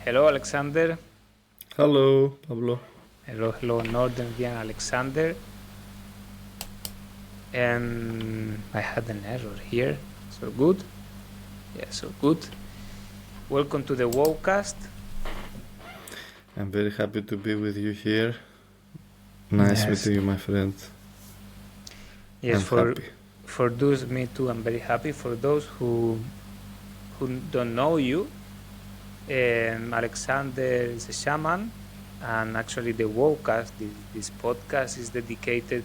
Hello, Alexander. Hello, Pablo. Hello, Northern Alexander. And I had an error here. So good. Yeah, so good. Welcome to the WoWcast. I'm very happy to be with you here. Nice meeting you, my friend. Yes, I'm happy. For those, me too, I'm very happy. For those who don't know you, Alexander is a shaman, and actually the WoWcast, this podcast is dedicated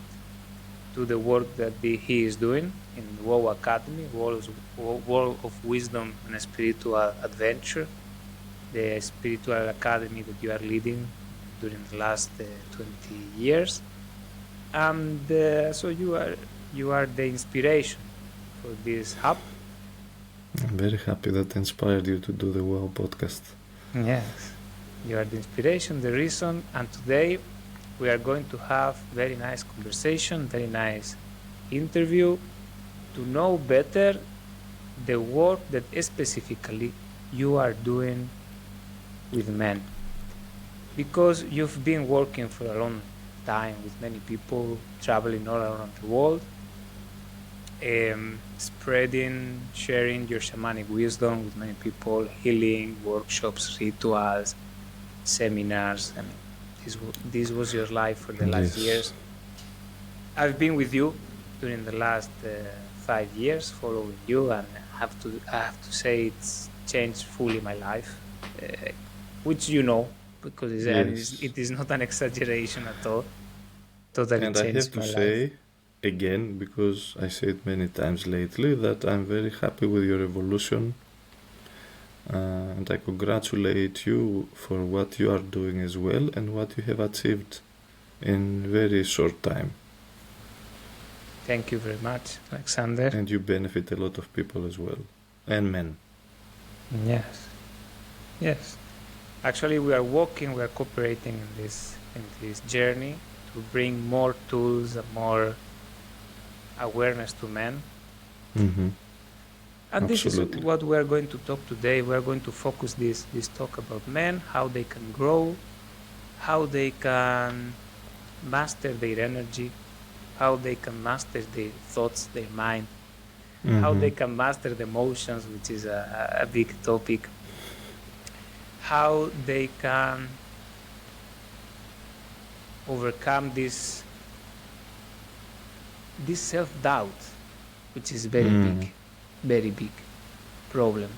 to the work that he is doing in WoW Academy, World of Wisdom and Spiritual Adventure, the spiritual academy that you are leading during the last 20 years. And so you are the inspiration for this hub. I'm very happy that inspired you to do the WoW podcast. Yes, you are the inspiration, the reason, and today we are going to have very nice conversation, very nice interview to know better the work that specifically you are doing with men. Because you've been working for a long time with many people, traveling all around the world, spreading, sharing your shamanic wisdom with many people, healing, workshops, rituals, seminars. I mean, this was your life for the last years. I've been with you during the last 5 years, following you, and I have to say it's changed fully my life, which you know, because it is not an exaggeration at all. Totally and I have to say life. again, because I said many times lately, that I'm very happy with your evolution, and I congratulate you for what you are doing as well and what you have achieved in very short time. Thank you very much, Alexander. And you benefit a lot of people as well, and men. Yes. Actually, we are cooperating in this journey to bring more tools and more awareness to men. Mm-hmm. And Absolutely. This is what we are going to talk today. We are going to focus this talk about men, how they can grow, how they can master their energy, how they can master their thoughts, their mind, how they can master the emotions, which is a big topic, how they can overcome this self-doubt, which is very big problem.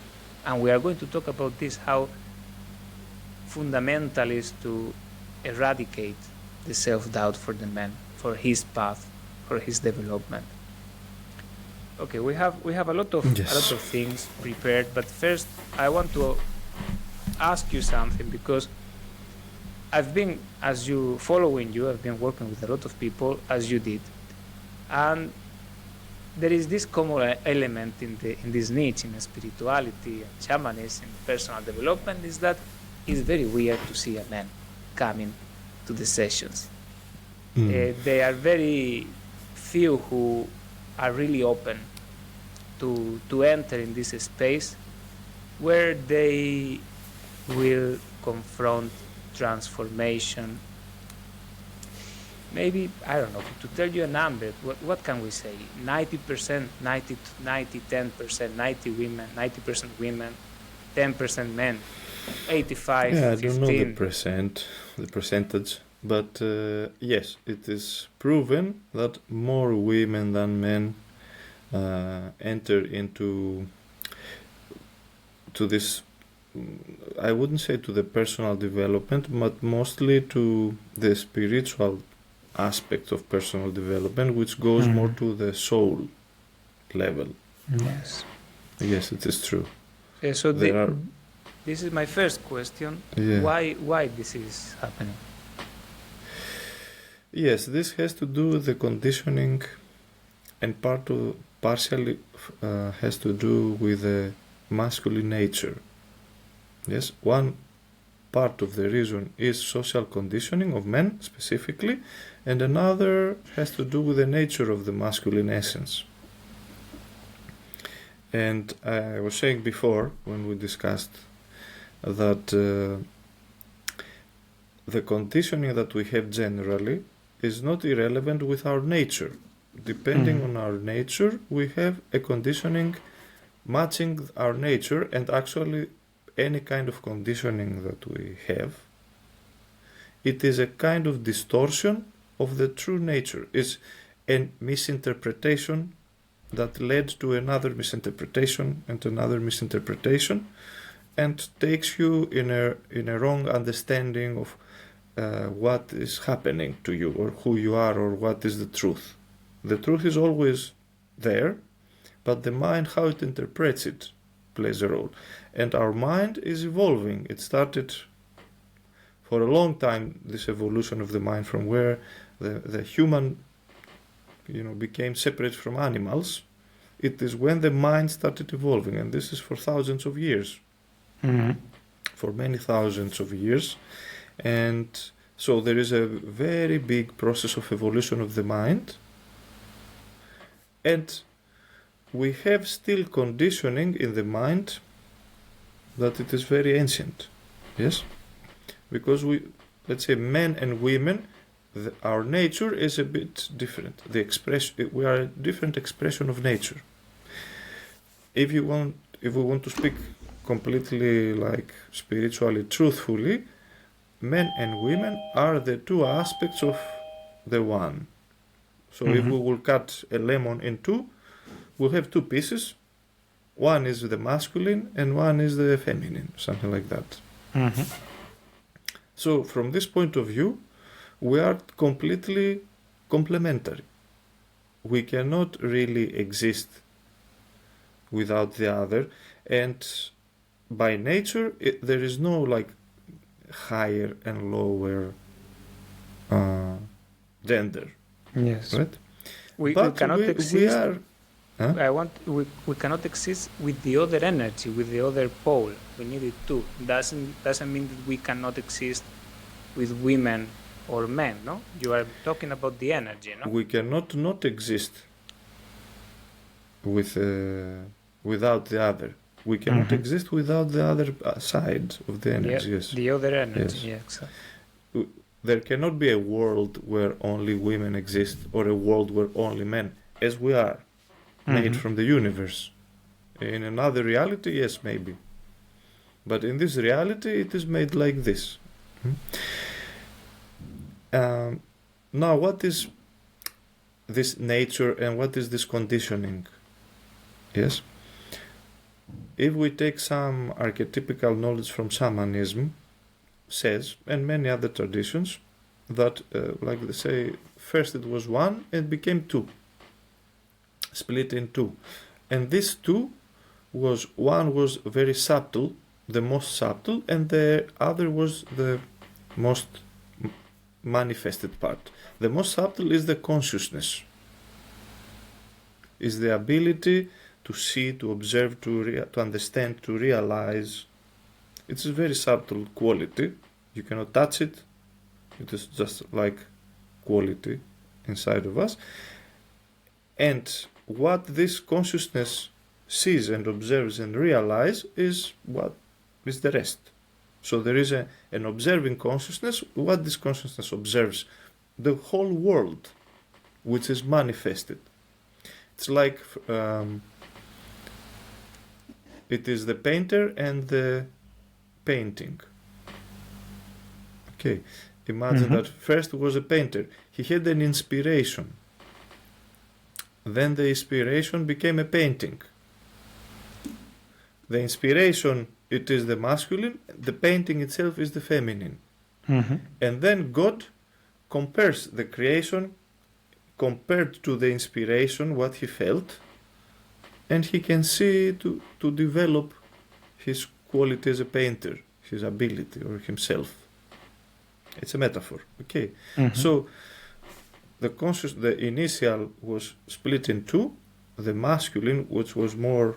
And we are going to talk about this, how fundamental is to eradicate the self-doubt for the man, for his path, for his development. Okay, we have a lot of things prepared, but first I want to ask you something, because I've been working with a lot of people as you did, and there is this common element in this niche, in spirituality and shamanism, personal development, is that it's very weird to see a man coming to the sessions. There are very few who are really open to enter in this space where they will confront transformation. Maybe, I don't know, to tell you a number, what can we say? 90%, 10%, 90 women, 90% women, 10% men, 85, yeah, 15. I don't know the percentage, but yes, it is proven that more women than men enter into this, I wouldn't say to the personal development, but mostly to the spiritual aspect of personal development, which goes more to the soul level. Yes, it is true. So this is my first question. Why this is happening? Yes, this has to do with the conditioning, and partially has to do with the masculine nature. Yes, one part of the reason is social conditioning of men specifically, and another has to do with the nature of the masculine essence. And I was saying before, when we discussed that the conditioning that we have generally is not irrelevant with our nature. Depending on our nature, we have a conditioning matching our nature, and actually any kind of conditioning that we have, it is a kind of distortion of the true nature. It's a misinterpretation that led to another misinterpretation and another misinterpretation, and takes you in a wrong understanding of what is happening to you, or who you are, or what is the truth. The truth is always there, but the mind, how it interprets it, plays a role. And our mind is evolving. It started for a long time, this evolution of the mind, from where the human became separate from animals. It is when the mind started evolving, and this is for thousands of years. For many thousands of years. And so there is a very big process of evolution of the mind, and we have still conditioning in the mind that it is very ancient. Yes, because let's say men and women, our nature is a bit different. We are a different expression of nature. If we want to speak completely like spiritually, truthfully, men and women are the two aspects of the one. So if we will cut a lemon in two, we'll have two pieces. One is the masculine and one is the feminine, something like that. So from this point of view, we are completely complementary. We cannot really exist without the other, and by nature there is no like higher and lower gender. Yes. Right? We cannot exist. We cannot exist with the other energy, with the other pole. We need it too. Doesn't mean that we cannot exist with women or men. No, you are talking about the energy. No, we cannot not exist without the other. We cannot exist without the other side of the energy. Yes. The other energy. Yes. Yeah, exactly. There cannot be a world where only women exist, or a world where only men, as we are, made from the universe. In another reality, yes, maybe. But in this reality, it is made like this. Now, what is this nature and what is this conditioning? Yes? If we take some archetypical knowledge from shamanism, says, and many other traditions, that, like they say, first it was one and became two, split in two. And this two one was very subtle, the most subtle, and the other was the most manifested part. The most subtle is the consciousness, is the ability to see, to observe, to understand, to realize. It's a very subtle quality. You cannot touch it. It is just like quality inside of us. And what this consciousness sees and observes and realizes is what is the rest. So there is an observing consciousness. What this consciousness observes? The whole world, which is manifested. It's like it is the painter and the painting. Okay, imagine that first was a painter. He had an inspiration. Then the inspiration became a painting. The inspiration, it is the masculine. The painting itself is the feminine. And then God compares the creation compared to the inspiration, what he felt, and he can see to develop his quality as a painter, his ability, or himself. It's a metaphor. Okay. So the initial was split in two. The masculine, which was more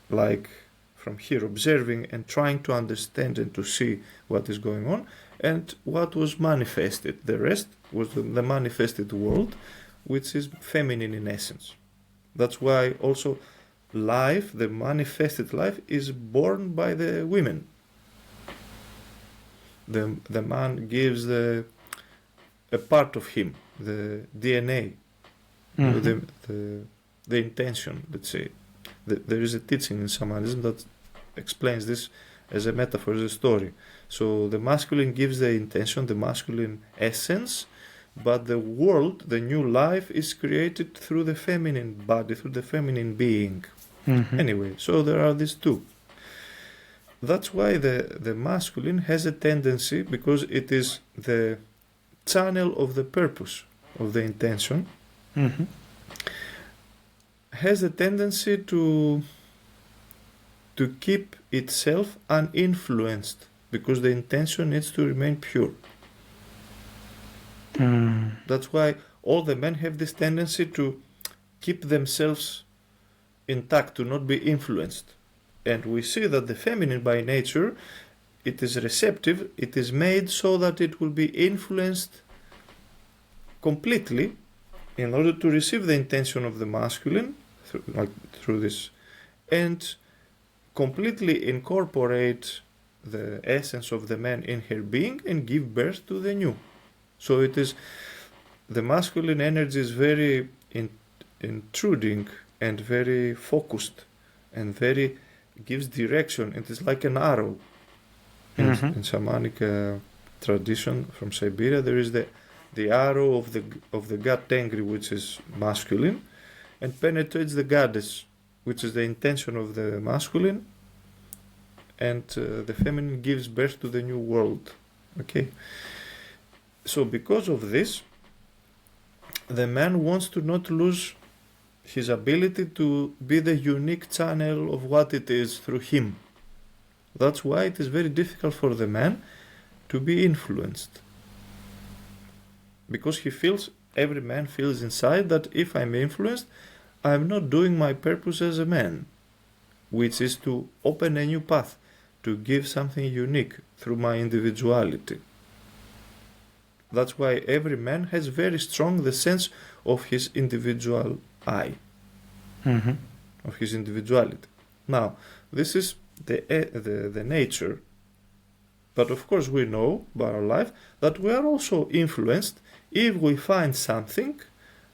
like from here observing and trying to understand and to see what is going on, and what was manifested. The rest was the manifested world, which is feminine in essence. That's why also life, the manifested life, is born by the women. The man gives a part of him, the DNA, the intention, let's say. There is a teaching in shamanism that explains this as a metaphor, as a story. So the masculine gives the intention, the masculine essence, but the world, the new life, is created through the feminine body, through the feminine being. Anyway, so there are these two. That's why the masculine has a tendency, because it is the channel of the purpose, of the intention, has a tendency to keep itself uninfluenced, because the intention needs to remain pure. That's why all the men have this tendency to keep themselves intact, to not be influenced. And we see that the feminine by nature, it is receptive, it is made so that it will be influenced completely in order to receive the intention of the masculine through this, and completely incorporate the essence of the man in her being and give birth to the new. So it is, the masculine energy is very intruding and very focused and very gives direction. It is like an arrow. In shamanic tradition from Siberia, there is the arrow of the god Tengri, which is masculine, and penetrates the goddess, which is the intention of the masculine, and the feminine gives birth to the new world. Okay. So because of this, the man wants to not lose his ability to be the unique channel of what it is through him. That's why it is very difficult for the man to be influenced. Because every man feels inside that if I'm influenced, I'm not doing my purpose as a man, which is to open a new path, to give something unique through my individuality. That's why every man has very strong the sense of his individual I, of his individuality. Now, this is the nature, but of course we know by our life that we are also influenced if we find something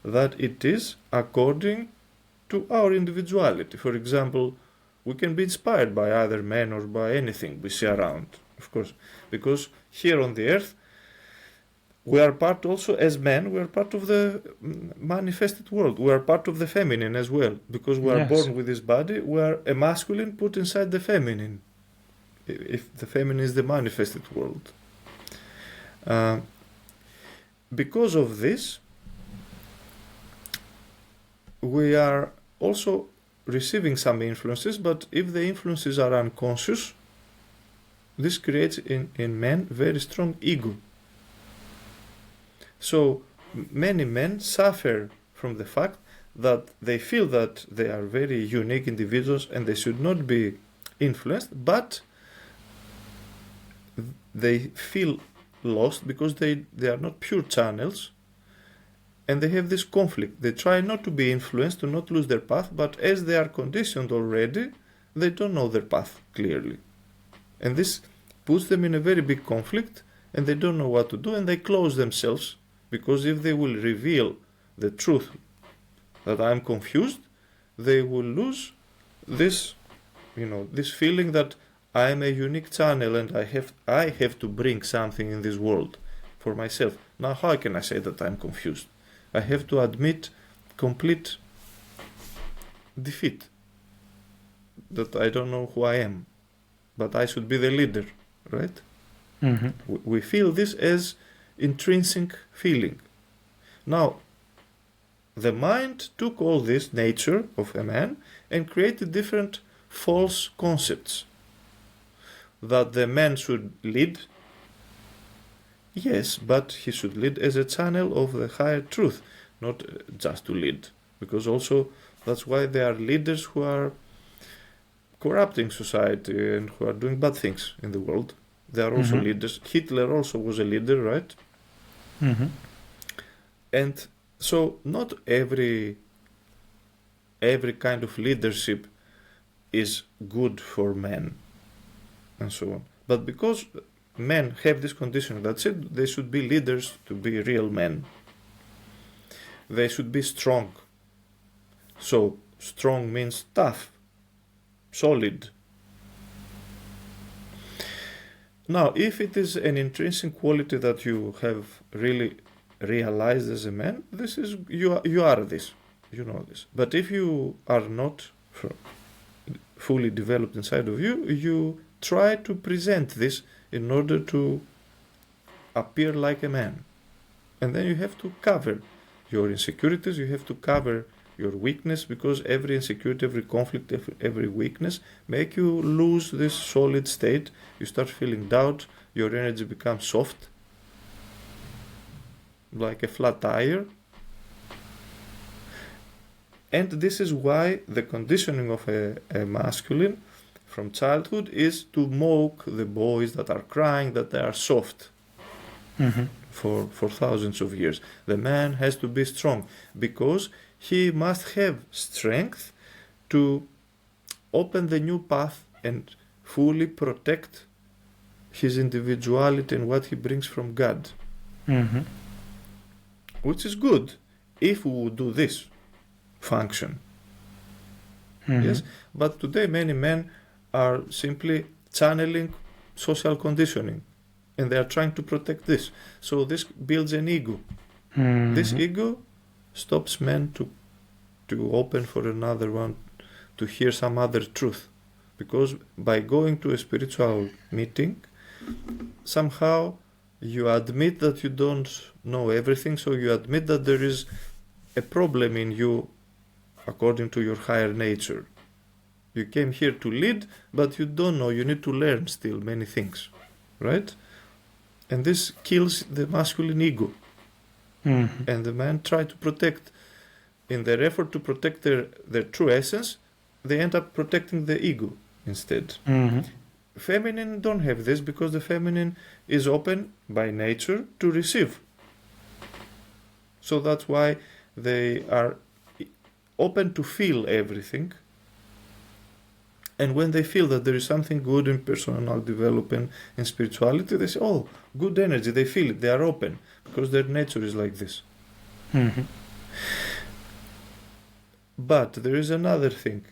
that it is according to our individuality. For example, we can be inspired by other men or by anything we see around, of course, because here on the earth we are part also, as men, we are part of the manifested world. We are part of the feminine as well, because we are born with this body. We are a masculine put inside the feminine, if the feminine is the manifested world. Because of this, we are also receiving some influences, but if the influences are unconscious, this creates in men very strong ego. So many men suffer from the fact that they feel that they are very unique individuals and they should not be influenced, but they feel lost because they are not pure channels, and they have this conflict. They try not to be influenced, to not lose their path, but as they are conditioned already, they don't know their path clearly. And this puts them in a very big conflict, and they don't know what to do, and they close themselves. Because if they will reveal the truth that I'm confused, they will lose this, this feeling that I am a unique channel and I have to bring something in this world for myself. Now, how can I say that I'm confused? I have to admit complete defeat, that I don't know who I am, but I should be the leader, right? We feel this as intrinsic feeling. Now, the mind took all this nature of a man and created different false concepts. That the man should lead, yes, but he should lead as a channel of the higher truth, not just to lead. Because also, that's why there are leaders who are corrupting society and who are doing bad things in the world. They are also leaders. Hitler also was a leader, right? And so not every every kind of leadership is good for men, and so on. But because men have this condition that said they should be leaders to be real men, they should be strong. So strong means tough, solid. Now, if it is an intrinsic quality that you have really realized as a man, this is you are this, you know this. But if you are not fully developed inside of you, you try to present this in order to appear like a man. And then you have to cover your insecurities, you have to cover your weakness, because every insecurity, every conflict, every weakness make you lose this solid state. You start feeling doubt, your energy becomes soft, like a flat tire. And this is why the conditioning of a masculine from childhood is to mock the boys that are crying, that they are soft. For thousands of years. The man has to be strong because he must have strength to open the new path and fully protect his individuality and what he brings from God. Which is good if we would do this function. Yes, but today many men are simply channeling social conditioning, and they are trying to protect this. So this builds an ego. This ego stops men to open for another one, to hear some other truth. Because by going to a spiritual meeting, somehow you admit that you don't know everything, so you admit that there is a problem in you according to your higher nature. You came here to lead, but you don't know, you need to learn still many things, right? And this kills the masculine ego. And the men try to protect, in their effort to protect their true essence, they end up protecting the ego instead. Feminine don't have this because the feminine is open by nature to receive. So that's why they are open to feel everything. And when they feel that there is something good in personal development and spirituality, they say, oh, good energy, they feel it, they are open, because their nature is like this. But there is another thing.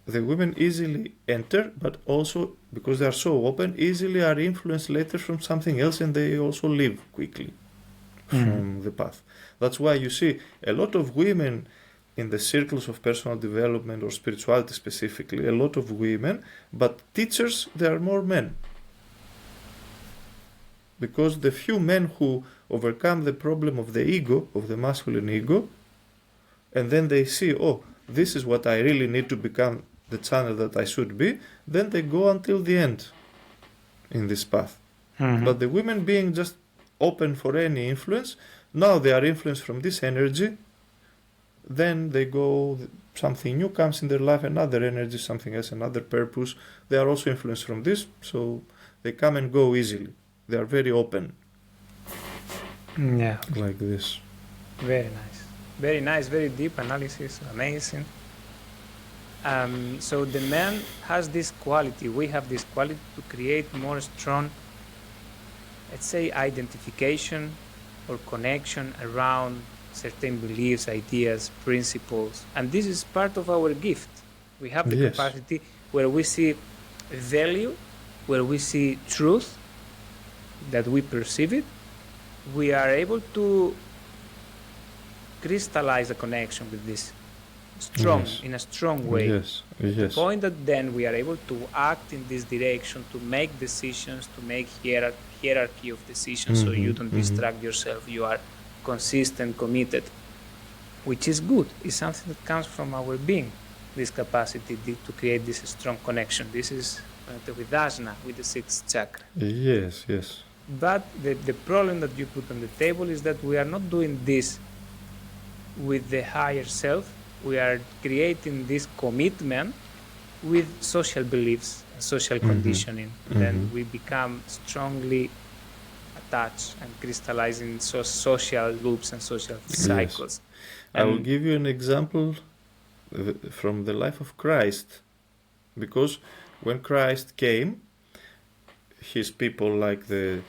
The women easily enter, but also, because they are so open, easily are influenced later from something else, and they also leave quickly from the path. That's why you see a lot of women in the circles of personal development or spirituality specifically, a lot of women, but teachers, there are more men. Because the few men who overcome the problem of the ego, of the masculine ego, and then they see, oh, this is what I really need to become the channel that I should be, then they go until the end in this path. But the women being just open for any influence, now they are influenced from this energy, then they go, something new comes in their life, another energy, something else, another purpose. They are also influenced from this, so they come and go easily. They are very open. Yeah. Like this. Very nice. Very nice, very deep analysis, amazing. So the man has this quality, we have this quality to create more strong, let's say, identification or connection around certain beliefs, ideas, principles, and this is part of our gift. We have the capacity where we see value, where we see truth, that we perceive it, we are able to crystallize a connection with this in a strong way. To the point that then we are able to act in this direction, to make decisions, to make hierarchy of decisions, so you don't distract yourself, you are consistent, committed, which is good. It's something that comes from our being, this capacity to create this strong connection. This is with asana, with the sixth chakra. Yes. But the problem that you put on the table is that we are not doing this with the higher self. We are creating this commitment with social beliefs, social conditioning. Then we become strongly attached and crystallizing social loops and social cycles. I will give you an example from the life of Christ, because when Christ came, his people, like the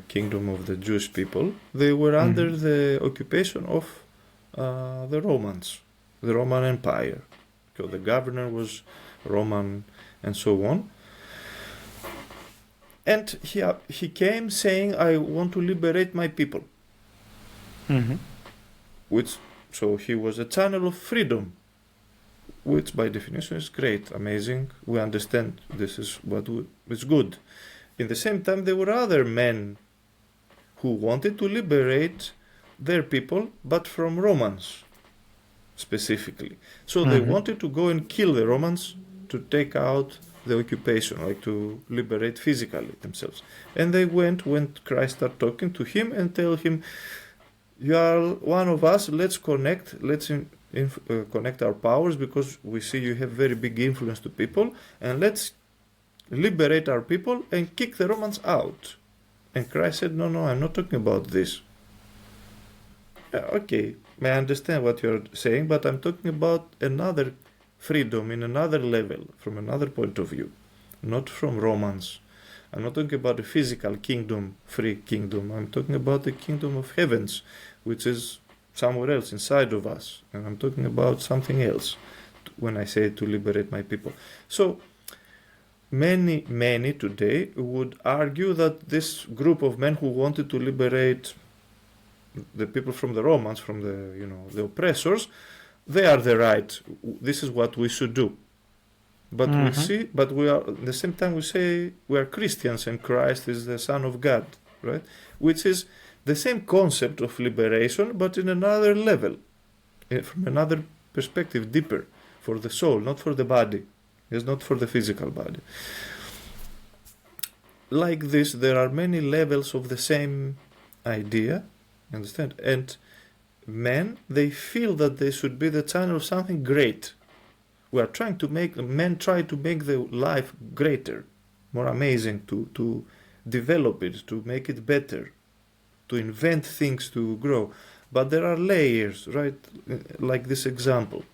kingdom of the Jewish people, they were under the occupation of the Romans, the Roman Empire. So the governor was Roman, and so on. And he came saying, "I want to liberate my people." So he was a channel of freedom, which by definition is great, amazing. We understand this is what is good. In the same time, there were other men who wanted to liberate their people, but from Romans specifically. So they wanted to go and kill the Romans to take out the occupation, like to liberate physically themselves. And they went when Christ started talking to him and tell him, "You are one of us, let's connect, let's connect our powers, because we see you have very big influence to people, and let's liberate our people and kick the Romans out." And Christ said, "No, I'm not talking about this." Okay, I understand what you're saying, but I'm talking about another freedom in another level, from another point of view, not from Romans. I'm not talking about a physical kingdom, free kingdom. I'm talking about the kingdom of heavens, which is somewhere else inside of us. And I'm talking about something else when I say to liberate my people. So many today would argue that this group of men who wanted to liberate the people from the Romans, from the oppressors, they are the right. This is what we should do. But we are at the same time we say we are Christians and Christ is the Son of God, right? Which is the same concept of liberation, but in another level, from another perspective, deeper, for the soul, not for the body. It's not for the physical body. Like this, there are many levels of the same idea, understand? And men, they feel that they should be the channel of something great. We are trying to make, men try to make the life greater, more amazing, to develop it, to make it better, to invent things to grow. But there are layers, right? Like this example.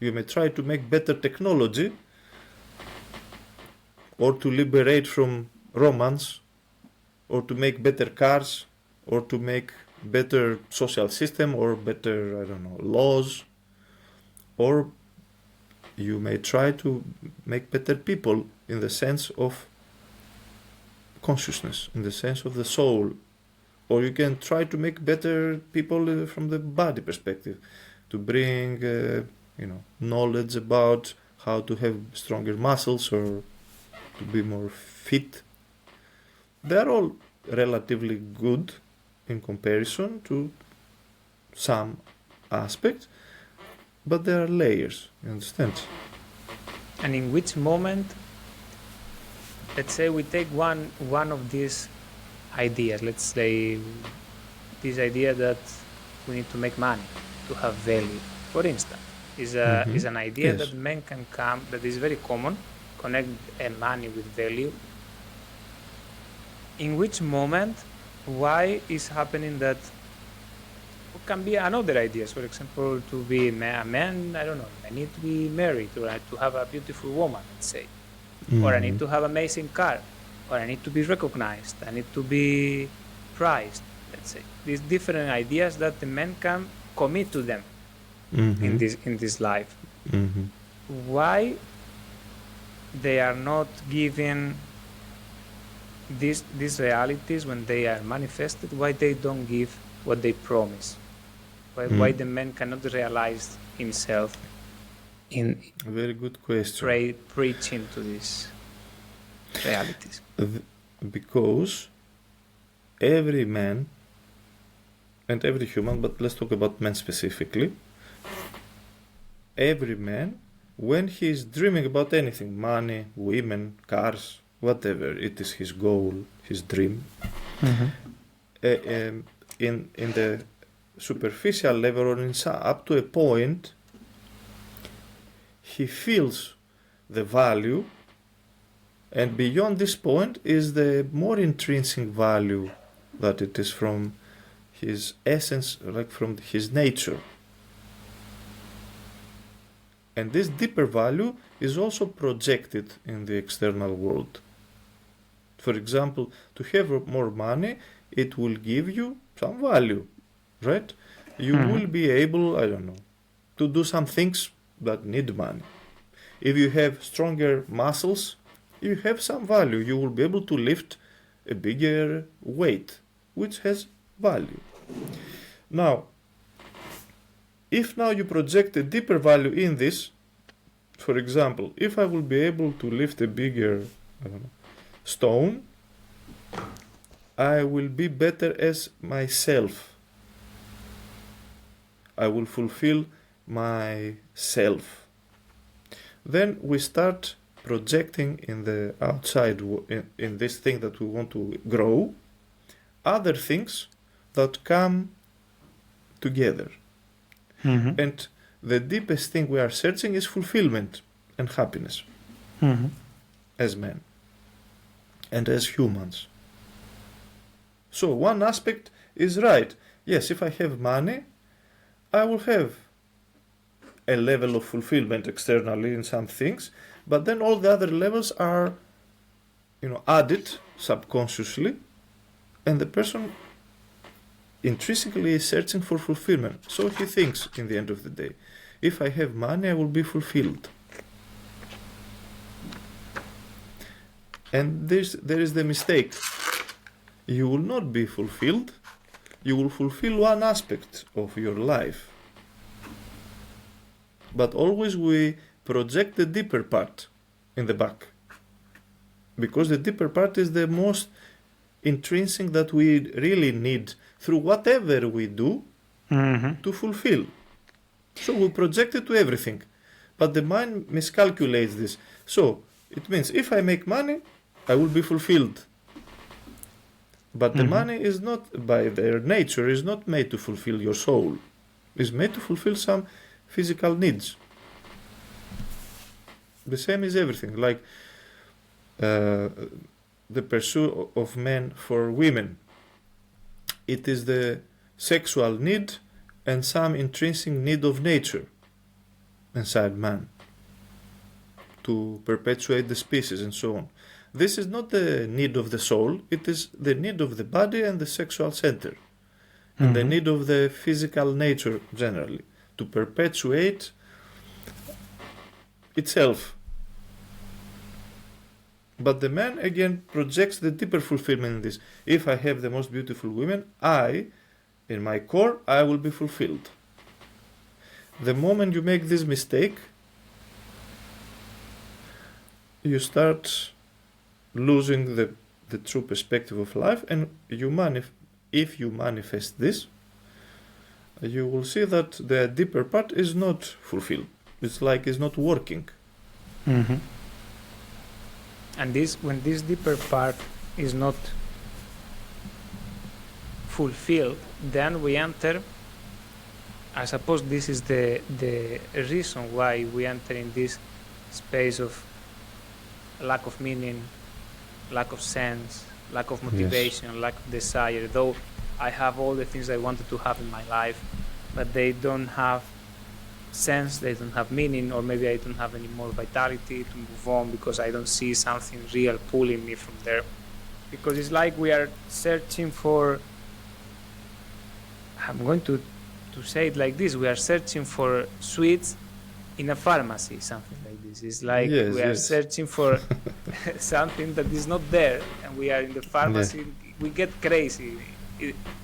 You may try to make better technology, or to liberate from Romans, or to make better cars, or to make better social system, or better, I don't know, laws, or you may try to make better people in the sense of consciousness, in the sense of the soul, or you can try to make better people from the body perspective, to bring knowledge about how to have stronger muscles or to be more fit. They are all relatively good in comparison to some aspects, but there are layers, you understand? And in which moment, let's say we take one of these ideas, let's say this idea that we need to make money to have value, for instance, is an idea that men can come, that is very common, connect money with value. In which moment, why is happening that can be another ideas, for example, to be a man, I don't know, I need to be married, or to have a beautiful woman, let's say, or I need to have an amazing car, or I need to be recognized, I need to be prized, let's say. These different ideas that the men can commit to them in this life. Why they are not given these realities when they are manifested? Why they don't give what they promise? Why the man cannot realize himself in a very good question. Preaching to these realities? Because every man and every human, but let's talk about men specifically, every man, when he is dreaming about anything, money, women, cars, whatever it is, his goal, his dream, in the superficial level, or up to a point, he feels the value, and beyond this point is the more intrinsic value, that it is from his essence, like from his nature. And this deeper value is also projected in the external world. For example, to have more money, it will give you some value, right? You will be able, I don't know, to do some things that need money. If you have stronger muscles, you have some value. You will be able to lift a bigger weight, which has value. Now, if now you project a deeper value in this, for example, if I will be able to lift a bigger, I don't know, stone, I will be better as myself. I will fulfill myself. Then we start projecting in the outside, in this thing that we want to grow, other things that come together. And the deepest thing we are searching is fulfillment and happiness as men and as humans. So one aspect is right. Yes, if I have money, I will have a level of fulfillment externally in some things, but then all the other levels are, added subconsciously, and the person intrinsically is searching for fulfillment. So he thinks, in the end of the day, if I have money, I will be fulfilled. And there is the mistake. You will not be fulfilled. You will fulfill one aspect of your life. But always we project the deeper part in the back. Because the deeper part is the most intrinsic that we really need through whatever we do to fulfill. So we project it to everything. But the mind miscalculates this. So it means if I make money, I will be fulfilled. But the money is not, by their nature, is not made to fulfill your soul. It's made to fulfill some physical needs. The same is everything. Like the pursuit of men for women. It is the sexual need and some intrinsic need of nature inside man to perpetuate the species and so on. This is not the need of the soul, it is the need of the body and the sexual center, and the need of the physical nature generally, to perpetuate itself. But the man again projects the deeper fulfillment in this. If I have the most beautiful women, in my core, I will be fulfilled. The moment you make this mistake, you start losing the true perspective of life, and if you manifest this, you will see that the deeper part is not fulfilled. It's like it's not working. And when this deeper part is not fulfilled, then we enter, I suppose this is the reason why we enter in this space of lack of meaning, lack of sense, lack of motivation, lack of desire. Though I have all the things I wanted to have in my life, but they don't have sense, they don't have meaning, or maybe I don't have any more vitality to move on because I don't see something real pulling me from there. Because it's like we are searching for, I'm going to say it like this, we are searching for sweets in a pharmacy, something like this. It's like we are searching for something that is not there, and we are in the pharmacy, we get crazy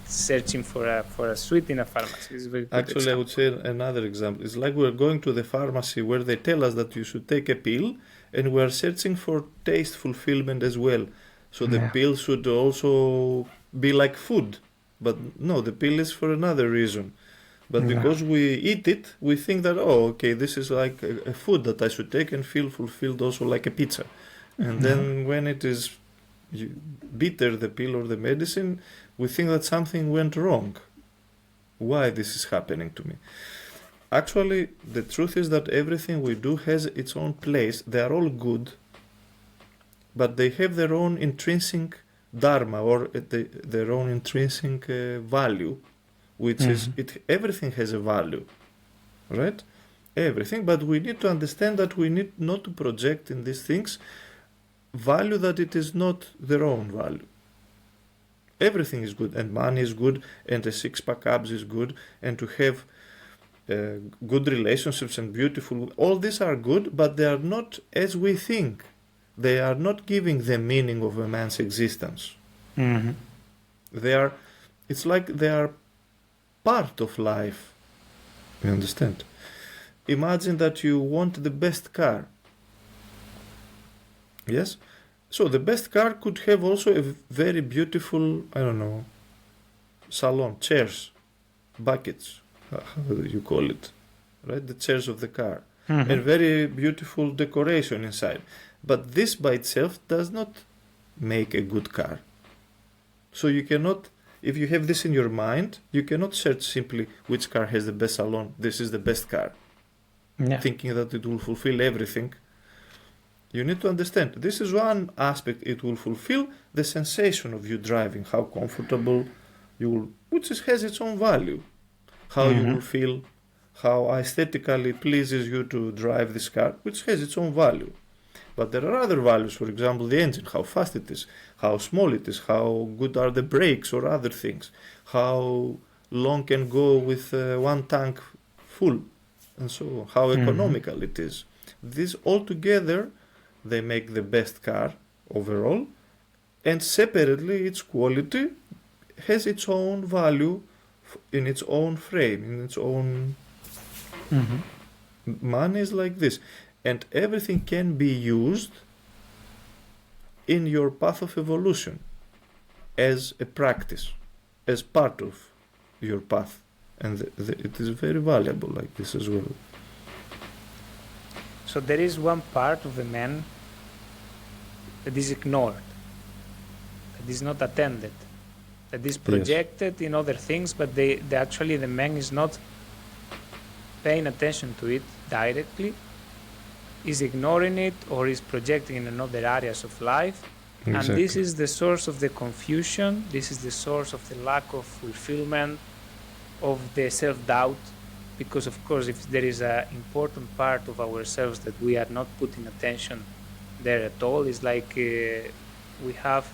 searching for a sweet in a pharmacy. It's very Actually, example. I would say another example. It's like we're going to the pharmacy where they tell us that you should take a pill, and we're searching for taste fulfillment as well. So the pill should also be like food. But no, the pill is for another reason. But because we eat it, we think that, this is like a food that I should take and feel fulfilled also like a pizza. And then when it is bitter, the pill or the medicine, we think that something went wrong. Why this is happening to me? Actually, the truth is that everything we do has its own place. They are all good, but they have their own intrinsic dharma or their own intrinsic value, which is everything has a value, right? everything, but we need to understand that we need not to project in these things value that it is not their own value. Everything is good, and money is good, and a six-pack abs is good, and to have good relationships and beautiful, all these are good, but they are not as we think. They are not giving the meaning of a man's existence. Mm-hmm. It's like they are part of life. You understand? Imagine that you want the best car. Yes? So the best car could have also a very beautiful, I don't know, salon, chairs, buckets, how do you call it? Right? The chairs of the car. Mm-hmm. And very beautiful decoration inside. But this by itself does not make a good car. So you cannot, if you have this in your mind, you cannot search simply which car has the best salon, this is the best car. Yeah. Thinking that it will fulfill everything. You need to understand, this is one aspect, it will fulfill the sensation of you driving, how comfortable you will, which has its own value. How you will feel, how aesthetically pleases you to drive this car, which has its own value. But there are other values, for example, the engine, how fast it is, how small it is, how good are the brakes or other things, how long can go with one tank full, and so on, how economical it is. These all together, they make the best car overall, and separately its quality has its own value in its own frame, in its own... Money is like this. And everything can be used in your path of evolution as a practice, as part of your path. And it is very valuable like this as well. So there is one part of the man that is ignored, that is not attended, that is projected in other things, but they actually the man is not paying attention to it directly, is ignoring it, or is projecting in other areas of life. Exactly. And this is the source of the confusion, this is the source of the lack of fulfillment, of the self-doubt, because of course if there is an important part of ourselves that we are not putting attention there at all, it's like we have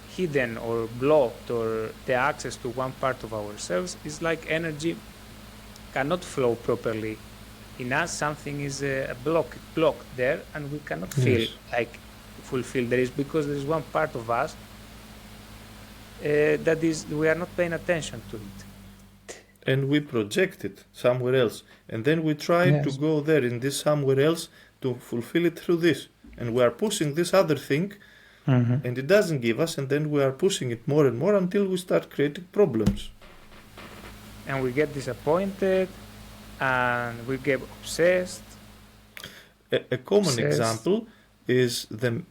hidden or blocked or the access to one part of ourselves. It's like energy cannot flow properly in us, something is blocked there, and we cannot feel like fulfilled. There is, because there is one part of us that is, we are not paying attention to it. And we project it somewhere else, and then we try to go there in this somewhere else to fulfill it through this, and we are pushing this other thing, and it doesn't give us, and then we are pushing it more and more until we start creating problems. And we get disappointed, and we get obsessed. A common example is the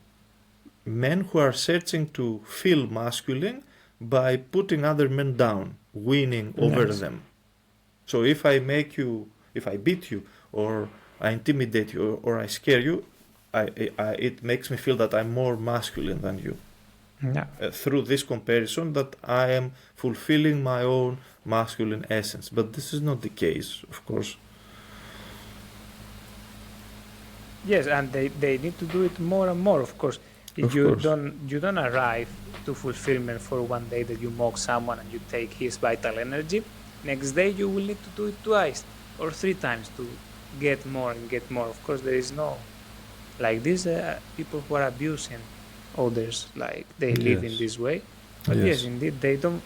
men who are searching to feel masculine by putting other men down, winning over them. So if I beat you, or I intimidate you, or I scare you, it makes me feel that I'm more masculine than you. Through this comparison, that I am fulfilling my own masculine essence. But this is not the case, of course. Yes, and they need to do it more and more, of course. You don't arrive to fulfillment for one day that you mock someone and you take his vital energy. Next day you will need to do it twice or 3 times to get more and get more. Of course, there is no like this people who are abusing others, like they live in this way. But yes, indeed, they don't.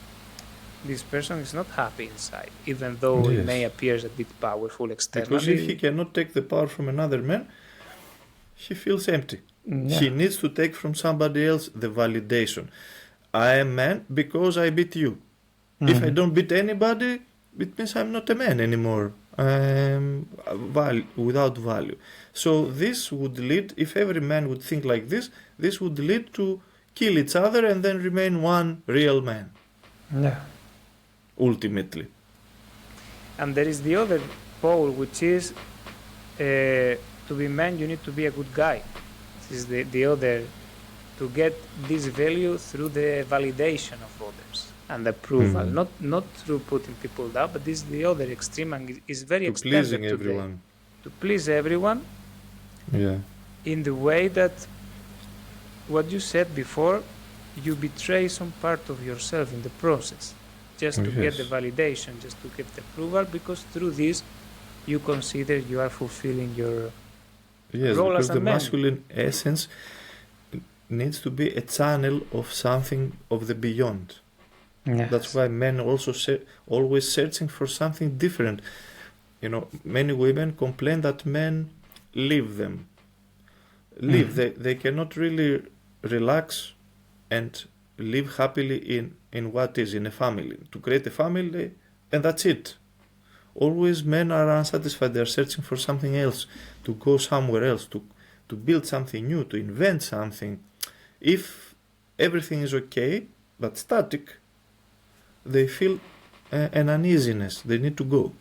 This person is not happy inside, even though it may appear a bit powerful externally. Because if he cannot take the power from another man, he feels empty. He needs to take from somebody else the validation. I am man because I beat you. If I don't beat anybody, it means I'm not a man anymore. I am without value. So this would lead, if every man would think like this would lead to kill each other and then remain one real man. Ultimately. And there is the other pole, which is to be man, you need to be a good guy. This is the other, to get this value through the validation of others. and approval, not through putting people down, but this is the other extreme, and is very To extended pleasing today. everyone. To please everyone Yeah. in the way that what you said before, you betray some part of yourself in the process, just to get the validation, just to get the approval, because through this you consider you are fulfilling your role because as a the man. masculine essence needs to be a channel of something of the beyond. Yes. That's why men also always searching for something different. You know, many women complain that men leave them. They cannot really relax and live happily in what is in a family. To create a family, and that's it. Always men are unsatisfied. They're searching for something else, to go somewhere else, to build something new, to invent something. If everything is okay, but static, they feel an uneasiness. They need to go.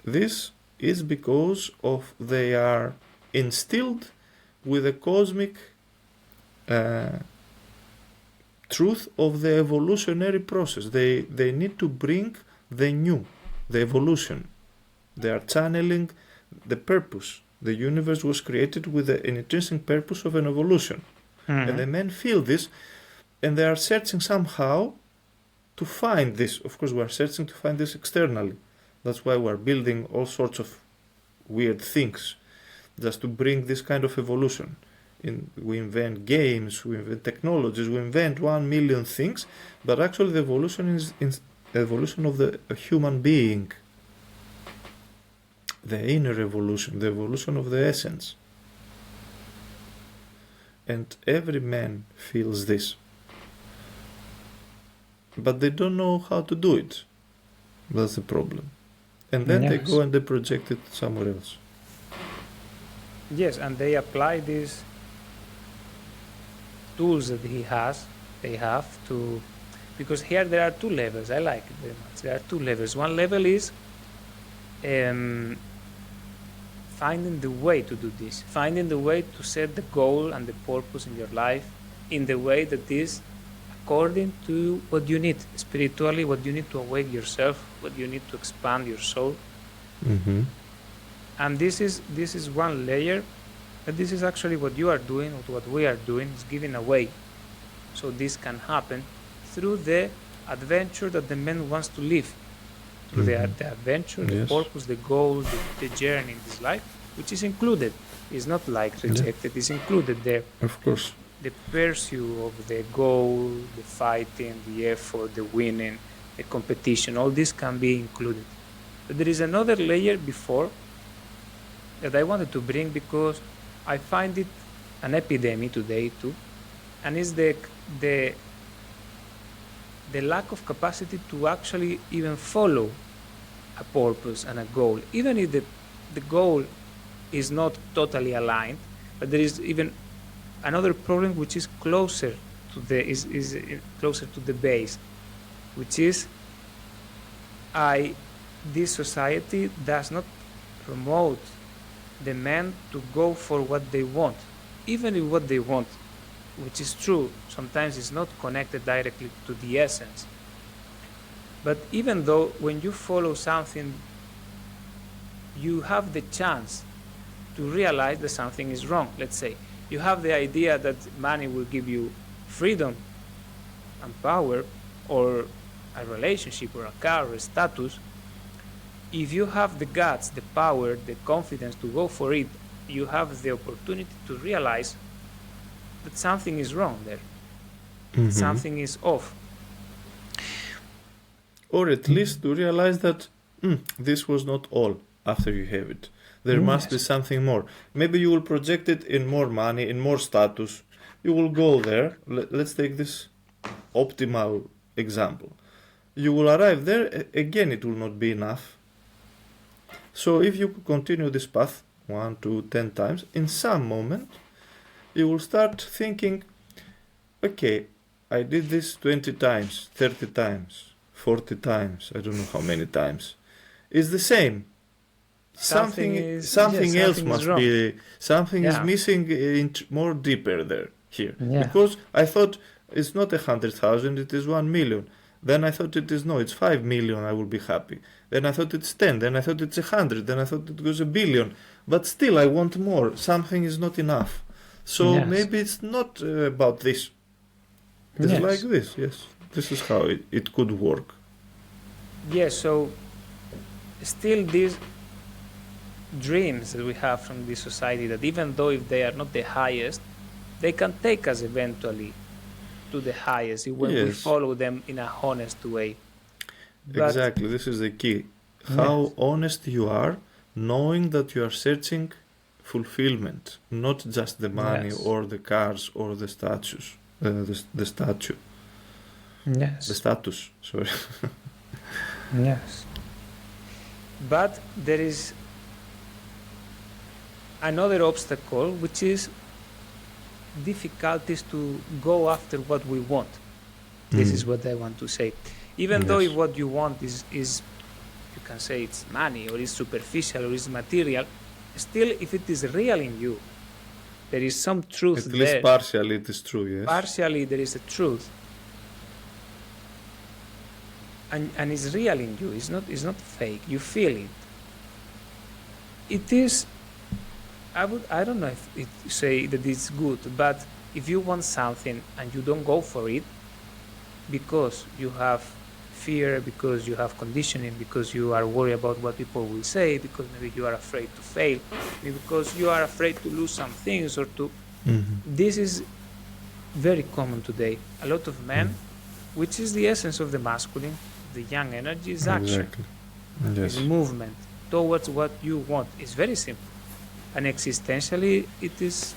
This is because of they are instilled with a cosmic truth of the evolutionary process. They need to bring the new, the evolution. They are channeling the purpose. The universe was created with an intrinsic purpose of an evolution. And the men feel this, and they are searching somehow to find this. Of course, we are searching to find this externally. That's why we are building all sorts of weird things, just to bring this kind of evolution. We invent games, we invent technologies, we invent 1 million things, but actually the evolution is the evolution of the human being. The inner evolution, the evolution of the essence. And every man feels this. But they don't know how to do it. That's the problem. And then they go and they project it somewhere else. Yes, and they apply these tools that they have to, because here there are two levels. I like it very much. There are two levels. One level is finding the way to do this, finding the way to set the goal and the purpose in your life in the way that is according to what you need spiritually, what you need to awake yourself, what you need to expand your soul. And this is one layer, but this is actually what you are doing, what we are doing, is giving away. So this can happen through the adventure that the man wants to live, through the adventure, the purpose, the goal, the journey in this life, which is included. It's not like rejected, it's included there. Of course. The pursuit of the goal, the fighting, the effort, the winning, the competition, all this can be included. But there is another layer before that I wanted to bring because I find it an epidemic today too, and it's the lack of capacity to actually even follow a purpose and a goal, even if the goal is not totally aligned. But there is even another problem which is closer to closer to the base, which is this society does not promote the men to go for what they want, even if what they want, which is true, sometimes is not connected directly to the essence. But even though when you follow something, you have the chance to realize that something is wrong. Let's say you have the idea that money will give you freedom and power, or a relationship, or a car, or a status. If you have the guts, the power, the confidence to go for it, you have the opportunity to realize that something is wrong there. Something is off. Or at least to realize that this was not all after you have it. There must be something more. Maybe you will project it in more money, in more status. You will go there. Let's take this optimal example. You will arrive there, again it will not be enough. So if you continue this path 1 to 10 times, in some moment you will start thinking, okay, I did this 20 times, 30 times, 40 times, I don't know how many times. It's the same. Something else must be, something is missing more deeper there, here. Because I thought it's not 100,000, it is 1 million. Then I thought it's 5 million, I will be happy. Then I thought it's 10, then I thought it's 100, then I thought it was 1 billion. But still, I want more. Something is not enough. So maybe it's not about this. It's like this, yes. This is how it could work. Yes, so still these dreams that we have from this society, that even though if they are not the highest, they can take us eventually to the highest when we follow them in a honest way. But exactly, this is the key. How honest you are, knowing that you are searching fulfillment, not just the money or the cars or the statues, the statue. Yes. The status, sorry. Yes. But there is another obstacle, which is difficulties to go after what we want. This is what I want to say. Even though if what you want is you can say it's money or is superficial or is material, still if it is real in you, there is some truth there. At least partially it is true, yes. Partially there is a truth. And it's real in you, it's not fake, you feel it. It is, I don't know if it say that it's good, but if you want something and you don't go for it because you have fear, because you have conditioning, because you are worried about what people will say, because maybe you are afraid to fail, maybe because you are afraid to lose some things or to... This is very common today. A lot of men, which is the essence of the masculine, the young energy, is action. Exactly. Yes. It's movement towards what you want. It's very simple. And existentially, it is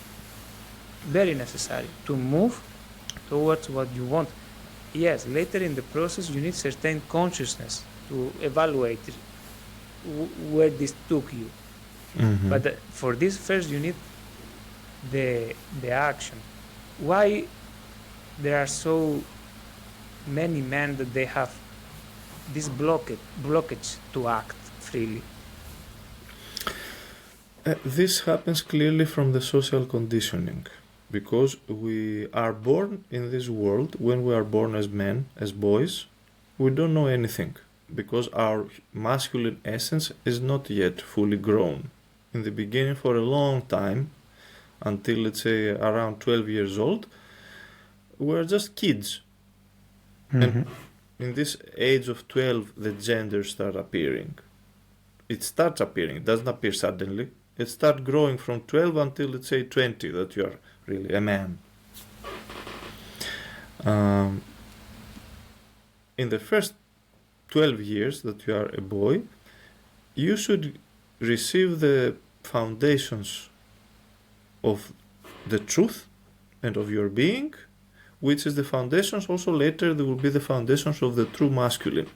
very necessary to move towards what you want. Yes, later in the process, you need certain consciousness to evaluate where this took you. But for this first, you need the action. Why there are so many men that they have this blockage to act freely? This happens clearly from the social conditioning, because we are born in this world. When we are born as men, as boys, we don't know anything, because our masculine essence is not yet fully grown. In the beginning, for a long time, until let's say around 12 years old, we're just kids. And in this age of 12, the genders start appearing. It starts appearing, it doesn't appear suddenly. It starts growing from 12 until, let's say, 20, that you are really a man. In the first 12 years that you are a boy, you should receive the foundations of the truth and of your being, which is the foundations also later there will be the foundations of the true masculine,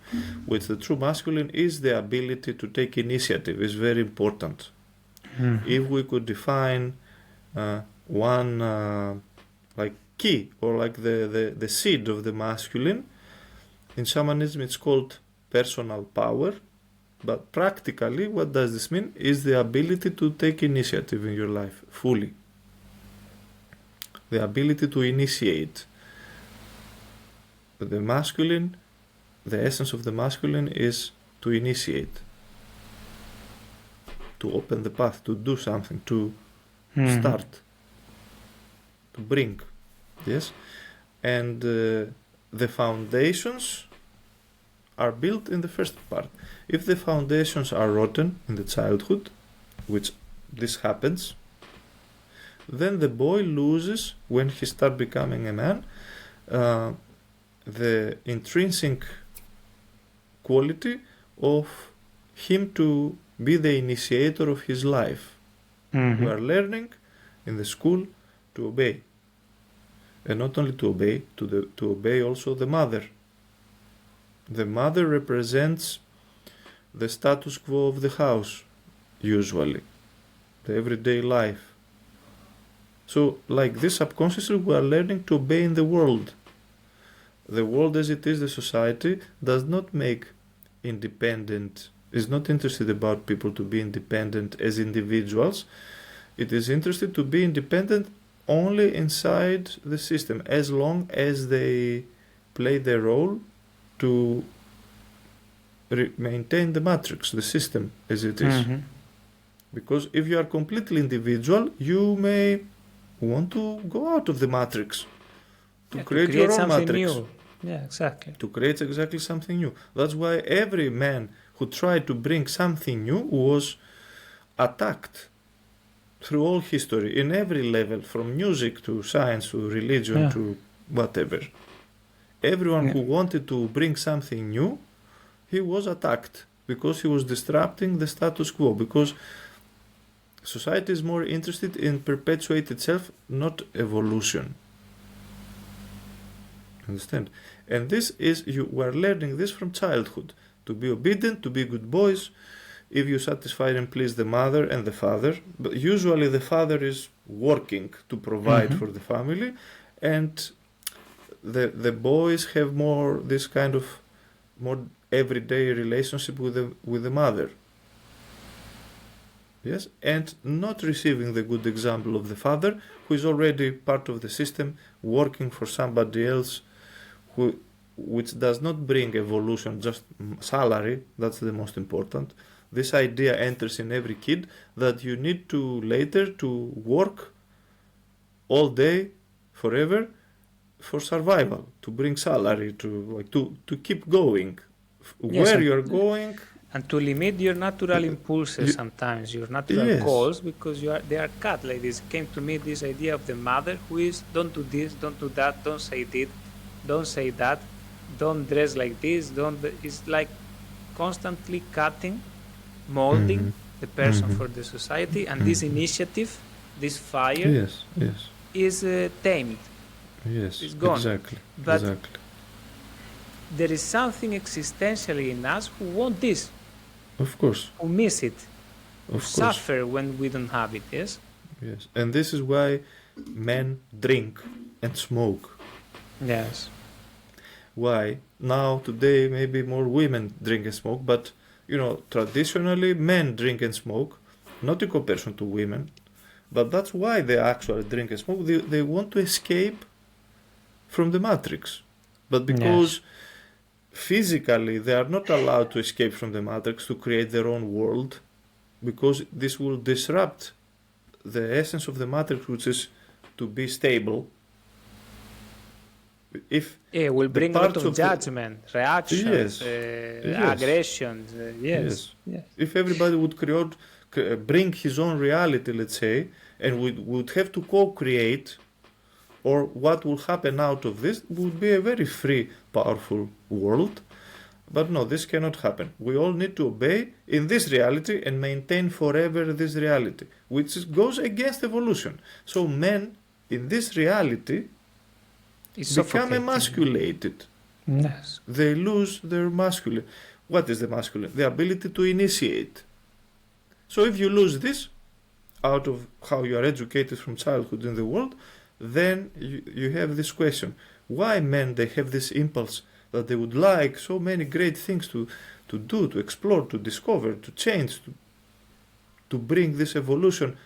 which the true masculine is the ability to take initiative, is very important. If we could define one like key or like the seed of the masculine, in shamanism it's called personal power, but practically what does this mean is the ability to take initiative in your life fully, the ability to initiate. The masculine, the essence of the masculine is to initiate, to open the path, to do something, to start, to bring, yes? And the foundations are built in the first part. If the foundations are rotten in the childhood, which this happens, then the boy loses, when he starts becoming a man, the intrinsic quality of him to be the initiator of his life. We are learning in the school to obey, and not only to obey, to obey also the mother. The mother represents the status quo of the house, usually, the everyday life. So, like this, subconsciously, we are learning to obey in the world. The world as it is, the society, does not make independent, is not interested about people to be independent as individuals. It is interested to be independent only inside the system, as long as they play their role to maintain the matrix, the system as it is. Mm-hmm. Because if you are completely individual, you may want to go out of the matrix to create your own something matrix. new. Yeah, exactly. To create exactly something new. That's why every man who tried to bring something new was attacked through all history, in every level, from music to science to religion to whatever. Everyone who wanted to bring something new, he was attacked because he was disrupting the status quo, because society is more interested in perpetuate itself, not evolution. Understand? And this is, you are learning this from childhood, to be obedient, to be good boys, if you satisfy and please the mother and the father. But usually the father is working to provide for the family, and the boys have more this kind of more everyday relationship with the mother. Yes, and not receiving the good example of the father, who is already part of the system, working for somebody else, which does not bring evolution, just salary. That's the most important. This idea enters in every kid that you need to later to work all day, forever, for survival, to bring salary, to keep going. Where you're going, and to limit your natural impulses, sometimes your natural calls, because they are cut like this. It came to me this idea of the mother who is, don't do this, don't do that, don't say this, don't say that, don't dress like this, it's like constantly cutting, molding the person for the society, and this initiative, this fire is tamed. Yes, it's gone. Exactly. But there is something existentially in us who want this. Of course. Who miss it. Who Of course. suffer when we don't have it, yes? Yes. And this is why men drink and smoke. Yes. Why? Now, today, maybe more women drink and smoke, but, traditionally, men drink and smoke, not in comparison to women, but that's why they actually drink and smoke. They want to escape from the matrix. But because physically they are not allowed to escape from the matrix to create their own world, because this will disrupt the essence of the matrix, which is to be stable. If will bring a lot of judgment, reactions, aggressions. Yes. If everybody would bring his own reality, let's say, and would have to co-create, or what will happen out of this would be a very free, powerful world. But no, this cannot happen. We all need to obey in this reality and maintain forever this reality, which goes against evolution. So men in this reality become emasculated. Yes. They lose their masculine. What is the masculine? The ability to initiate. So if you lose this out of how you are educated from childhood in the world, then you have this question. Why men, they have this impulse that they would like so many great things to do, to explore, to discover, to change, to bring this evolution,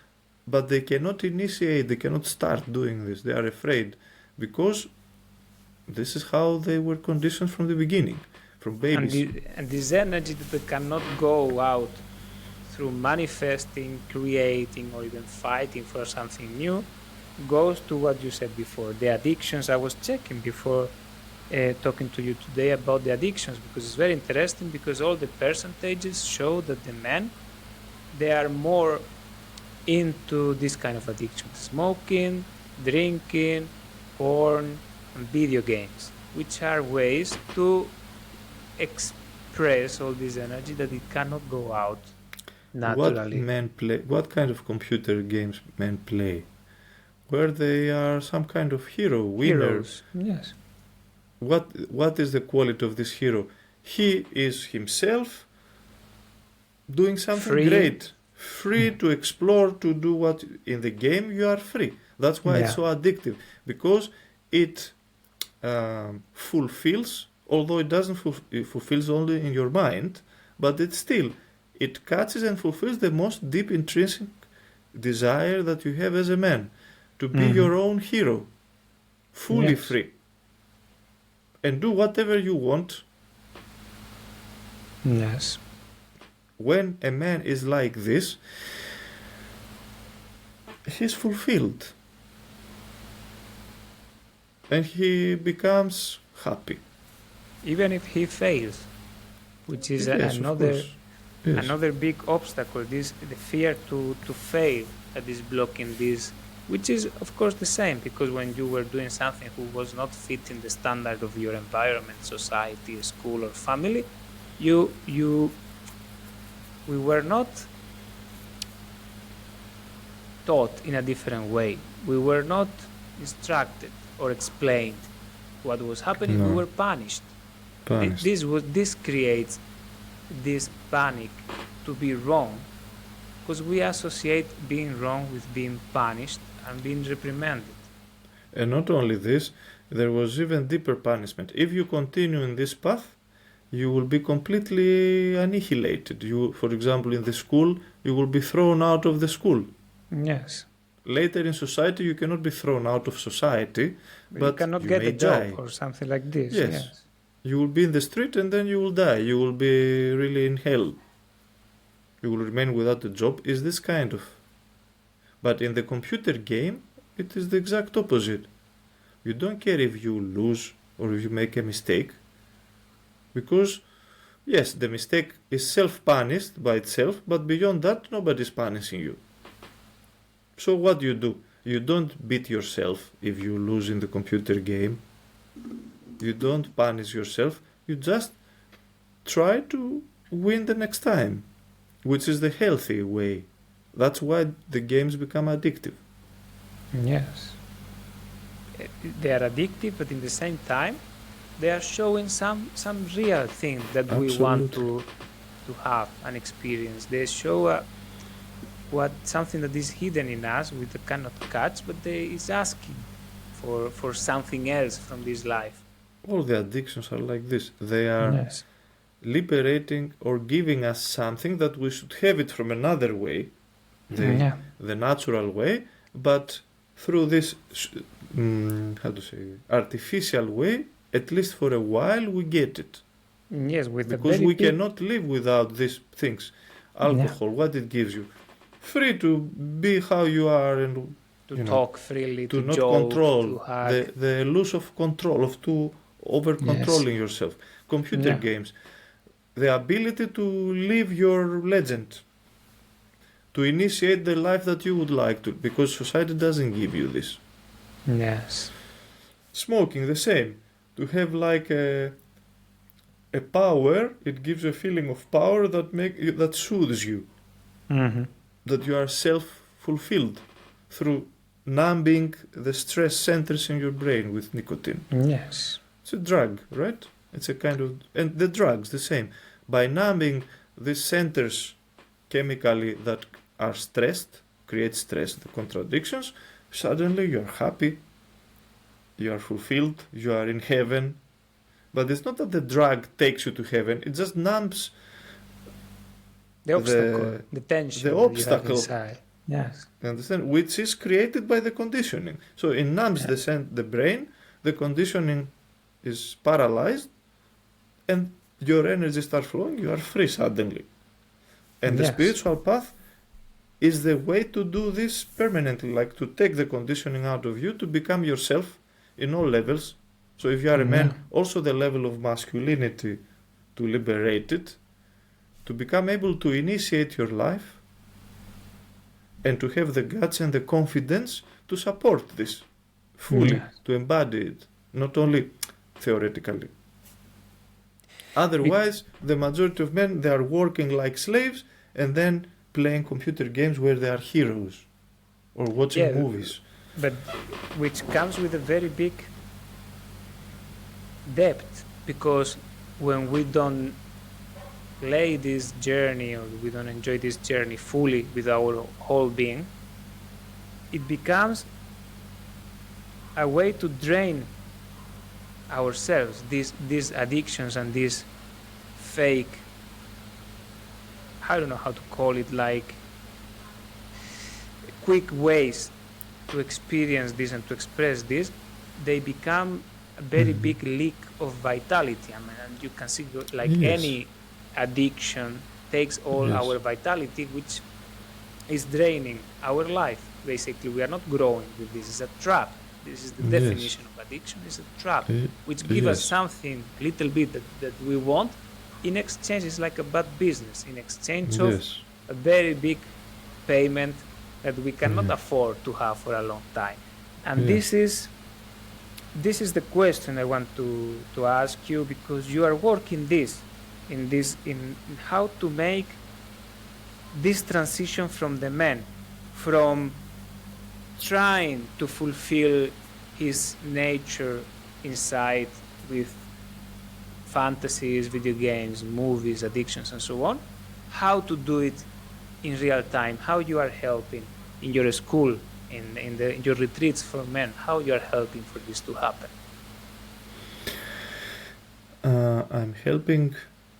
but they cannot initiate, they cannot start doing this. They are afraid because this is how they were conditioned from the beginning, from babies. And this energy that they cannot go out through manifesting, creating, or even fighting for something new goes to what you said before, the addictions. I was checking before talking to you today about the addictions, because it's very interesting, because all the percentages show that the men, they are more into this kind of addiction: smoking, drinking, porn, and video games, which are ways to express all this energy that it cannot go out naturally. What men play? What kind of computer games men play? Where they are some kind of hero, winner. Heroes. Yes. What is the quality of this hero? He is himself doing something great, free to explore, to do what in the game you are free. That's why it's so addictive, because it fulfills, although it doesn't it fulfills only in your mind, but it catches and fulfills the most deep intrinsic desire that you have as a man. to be your own hero, fully free, and do whatever you want. Yes. When a man is like this, he's fulfilled. And he becomes happy. Even if he fails, which is another big obstacle, the fear to fail that is blocking this, which is of course the same, because when you were doing something who was not fitting the standard of your environment, society, school or family, we were not taught in a different way. We were not instructed or explained what was happening. We were punished. This creates this panic to be wrong, because we associate being wrong with being punished and being reprimanded. And not only this, there was even deeper punishment. If you continue in this path, you will be completely annihilated. You, for example, in the school, you will be thrown out of the school. Yes. Later in society, you cannot be thrown out of society, but you cannot you get may a job die. or something like this. Yes. You will be in the street and then you will die. You will be really in hell. You will remain without a job. Is this kind of. But in the computer game, it is the exact opposite. You don't care if you lose or if you make a mistake. Because, yes, the mistake is self-punished by itself, but beyond that, nobody is punishing you. So what do? You don't beat yourself if you lose in the computer game. You don't punish yourself. You just try to win the next time, which is the healthy way. That's why the games become addictive. Yes. They are addictive, but in the same time, they are showing some real thing that we want to have and experience. They show something that is hidden in us, we cannot catch, but they is asking for something else from this life. All the addictions are like this. They are liberating or giving us something that we should have it from another way, the natural way, but through this artificial way, at least for a while, we get it. Yes, because we cannot live without these things. Alcohol, what it gives you? Free to be how you are and to talk freely, to not joke, control to hug. the loss of control, of over controlling yourself. Computer games, the ability to live your legend, to initiate the life that you would like to, because society doesn't give you this. Yes. Smoking, the same. To have like a power, it gives a feeling of power that soothes you. Mm-hmm. That you are self-fulfilled through numbing the stress centers in your brain with nicotine. Yes. It's a drug, right? It's a kind of... And the drugs, the same. By numbing these centers chemically that are stressed, create stress, the contradictions, suddenly you are happy, you are fulfilled, you are in heaven. But it's not that the drug takes you to heaven, it just numbs the obstacle, the tension, the obstacle inside. Yes. Understand? Which is created by the conditioning. So it numbs the brain, the conditioning is paralyzed, and your energy starts flowing, you are free suddenly. And the spiritual path is the way to do this permanently, like to take the conditioning out of you to become yourself in all levels. So if you are a man, also the level of masculinity to liberate it, to become able to initiate your life and to have the guts and the confidence to support this fully, to embody it, not only theoretically. Otherwise, the majority of men, they are working like slaves and then playing computer games where they are heroes or watching movies. But which comes with a very big depth, because when we don't play this journey or we don't enjoy this journey fully with our whole being, it becomes a way to drain ourselves, these addictions and these fake, I don't know how to call it, like quick ways to experience this and to express this, they become a very big leak of vitality. I mean, and you can see like any addiction takes all our vitality, which is draining our life. Basically, we are not growing with this. It's a trap. This is the definition of addiction. It's a trap, which gives us something little bit that we want. In exchange, it's like a bad business. In exchange of a very big payment that we cannot afford to have for a long time. And this is the question I want to ask you, because you are working in how to make this transition from the man, from trying to fulfill his nature inside with fantasies, video games, movies, addictions, and so on, how to do it in real time, how you are helping in your school, in your retreats for men, how you are helping for this to happen. I'm helping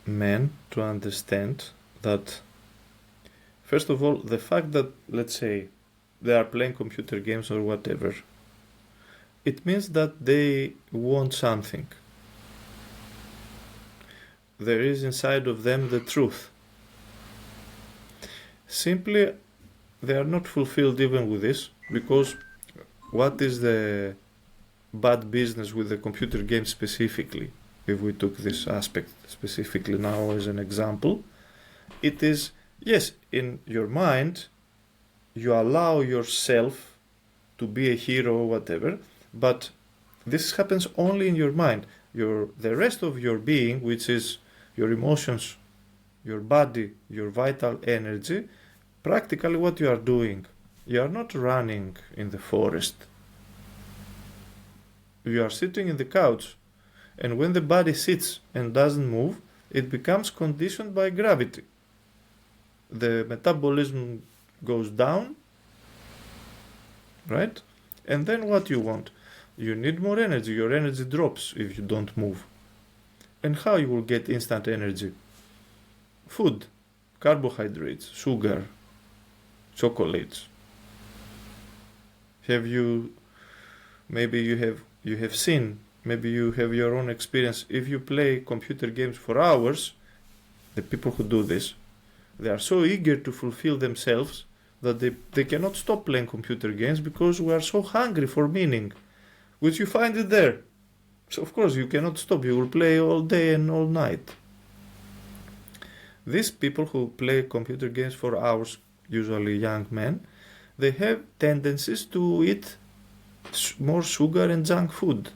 men to understand that, first of all, the fact that, let's say, they are playing computer games or whatever, it means that they want something. There is inside of them the truth. Simply, they are not fulfilled even with this, because what is the bad business with the computer game specifically? If we took this aspect specifically now as an example, it is, yes, in your mind, you allow yourself to be a hero or whatever, but this happens only in your mind. The rest of your being, which is your emotions, your body, your vital energy, practically what you are doing, you are not running in the forest. You are sitting in the couch, and when the body sits and doesn't move, it becomes conditioned by gravity. The metabolism goes down, right? And then what you want? You need more energy. Your energy drops if you don't move. And how you will get instant energy? Food, carbohydrates, sugar, chocolates. Maybe you have seen, maybe you have your own experience. If you play computer games for hours, the people who do this, they are so eager to fulfill themselves that they cannot stop playing computer games, because we are so hungry for meaning, which you find it there. So of course you cannot stop. You will play all day and all night. These people who play computer games for hours, usually young men, they have tendencies to eat more sugar and junk food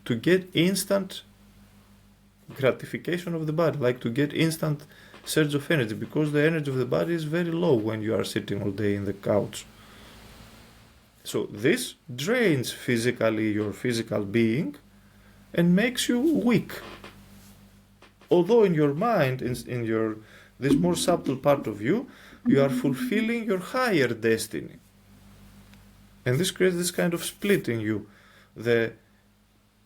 to get instant gratification of the body, like to get instant surge of energy, because the energy of the body is very low when you are sitting all day in the couch. So this drains physically your physical being and makes you weak. Although in your mind, in your this more subtle part of you, you are fulfilling your higher destiny. And this creates this kind of split in you. The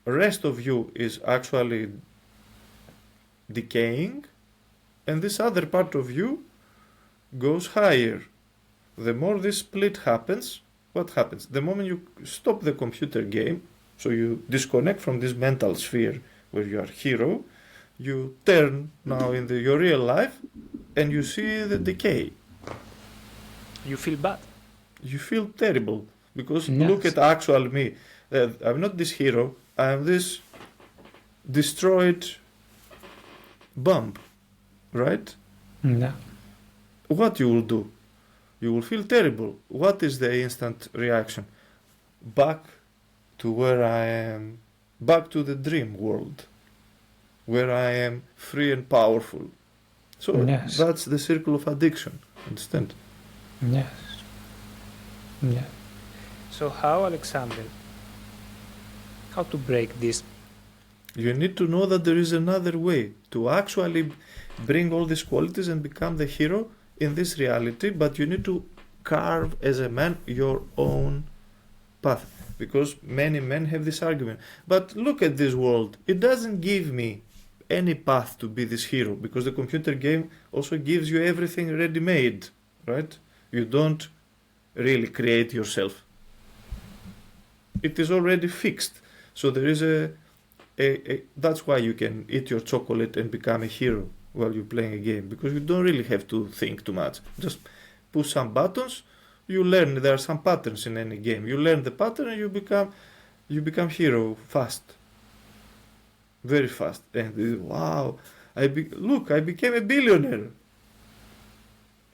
rest of you is actually decaying, and this other part of you goes higher. The more this split happens, what happens? The moment you stop the computer game, so you disconnect from this mental sphere where you are hero, you turn now in your real life and you see the decay. You feel bad. You feel terrible, because look at actual me. I'm not this hero, I'm this destroyed bump, right? No. What you will do? You will feel terrible. What is the instant reaction? Back to where I am, back to the dream world, where I am free and powerful. So that's the circle of addiction, understand? Yes. Yeah. So how, Alexander, how to break this? You need to know that there is another way to actually bring all these qualities and become the hero in this reality, but you need to carve as a man your own path, because many men have this argument. But look at this world, it doesn't give me any path to be this hero, because the computer game also gives you everything ready-made, right? You don't really create yourself. It is already fixed. So there is that's why you can eat your chocolate and become a hero while you're playing a game, because you don't really have to think too much. Just push some buttons, you learn there are some patterns in any game. You learn the pattern and you become hero fast. Very fast. And wow, I became a billionaire.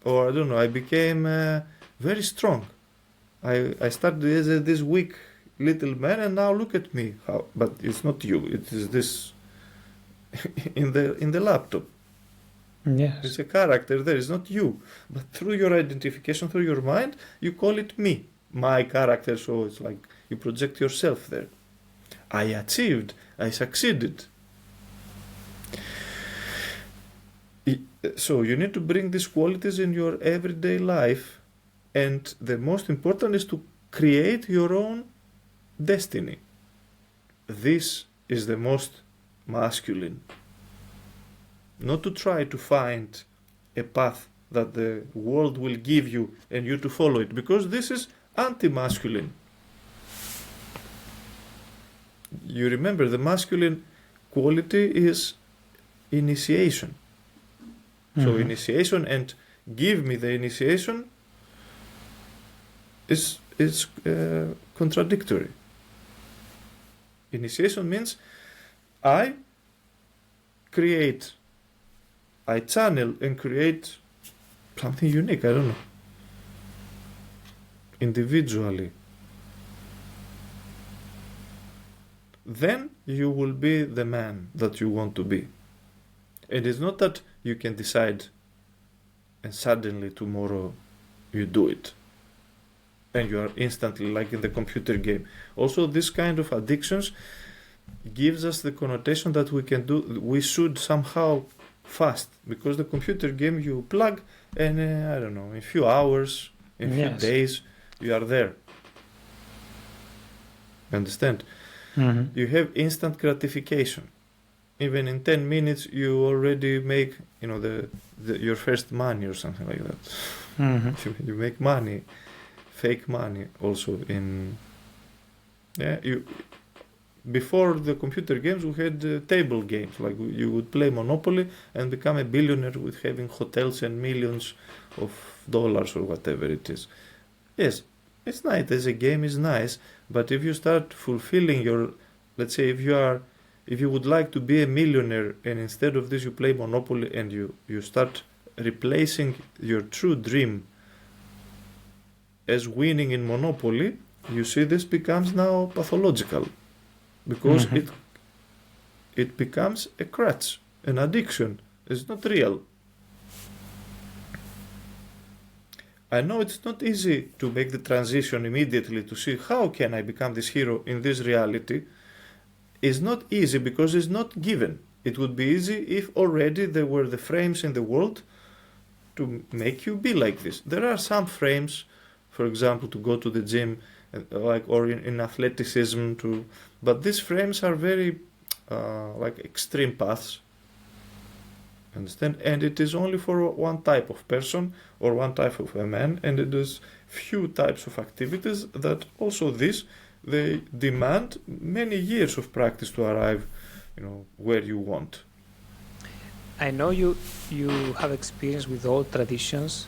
Or I don't know, I became very strong. I started as this weak little man, and now look at me. How? But it's not you. It is this in the laptop. Yes. It's a character there. It's not you. But through your identification, through your mind, you call it me, my character. So it's like you project yourself there. I achieved. I succeeded. So you need to bring these qualities in your everyday life, and the most important is to create your own destiny. This is the most masculine. Not to try to find a path that the world will give you and you to follow it, because this is anti-masculine. You remember, the masculine quality is initiation. So initiation and give me the initiation is contradictory. Initiation means I channel and create something unique, I don't know, individually. Then you will be the man that you want to be. And it's not that you can decide and suddenly tomorrow you do it and you are instantly like in the computer game. Also, this kind of addictions gives us the connotation that we should somehow fast, because the computer game you plug and I don't know, in a few hours, in a few days, you are there. Understand? You have instant gratification. Even in 10 minutes, you already make, your first money or something like that. You make money, fake money also before the computer games, we had table games, like you would play Monopoly and become a billionaire with having hotels and millions of dollars or whatever it is. Yes, it's nice, as a game is nice, but if you start fulfilling let's say if you would like to be a millionaire and instead of this you play Monopoly and you start replacing your true dream as winning in Monopoly, you see this becomes now pathological, because it becomes a crutch, an addiction. It's not real. I know it's not easy to make the transition immediately to see how can I become this hero in this reality. It's not easy because it's not given. It would be easy if already there were the frames in the world to make you be like this. There are some frames, for example, to go to the gym, or in athleticism, but these frames are very like extreme paths. Understand? And it is only for one type of person or one type of a man, and it is few types of activities that also they demand many years of practice to arrive, where you want. I know you have experience with all traditions.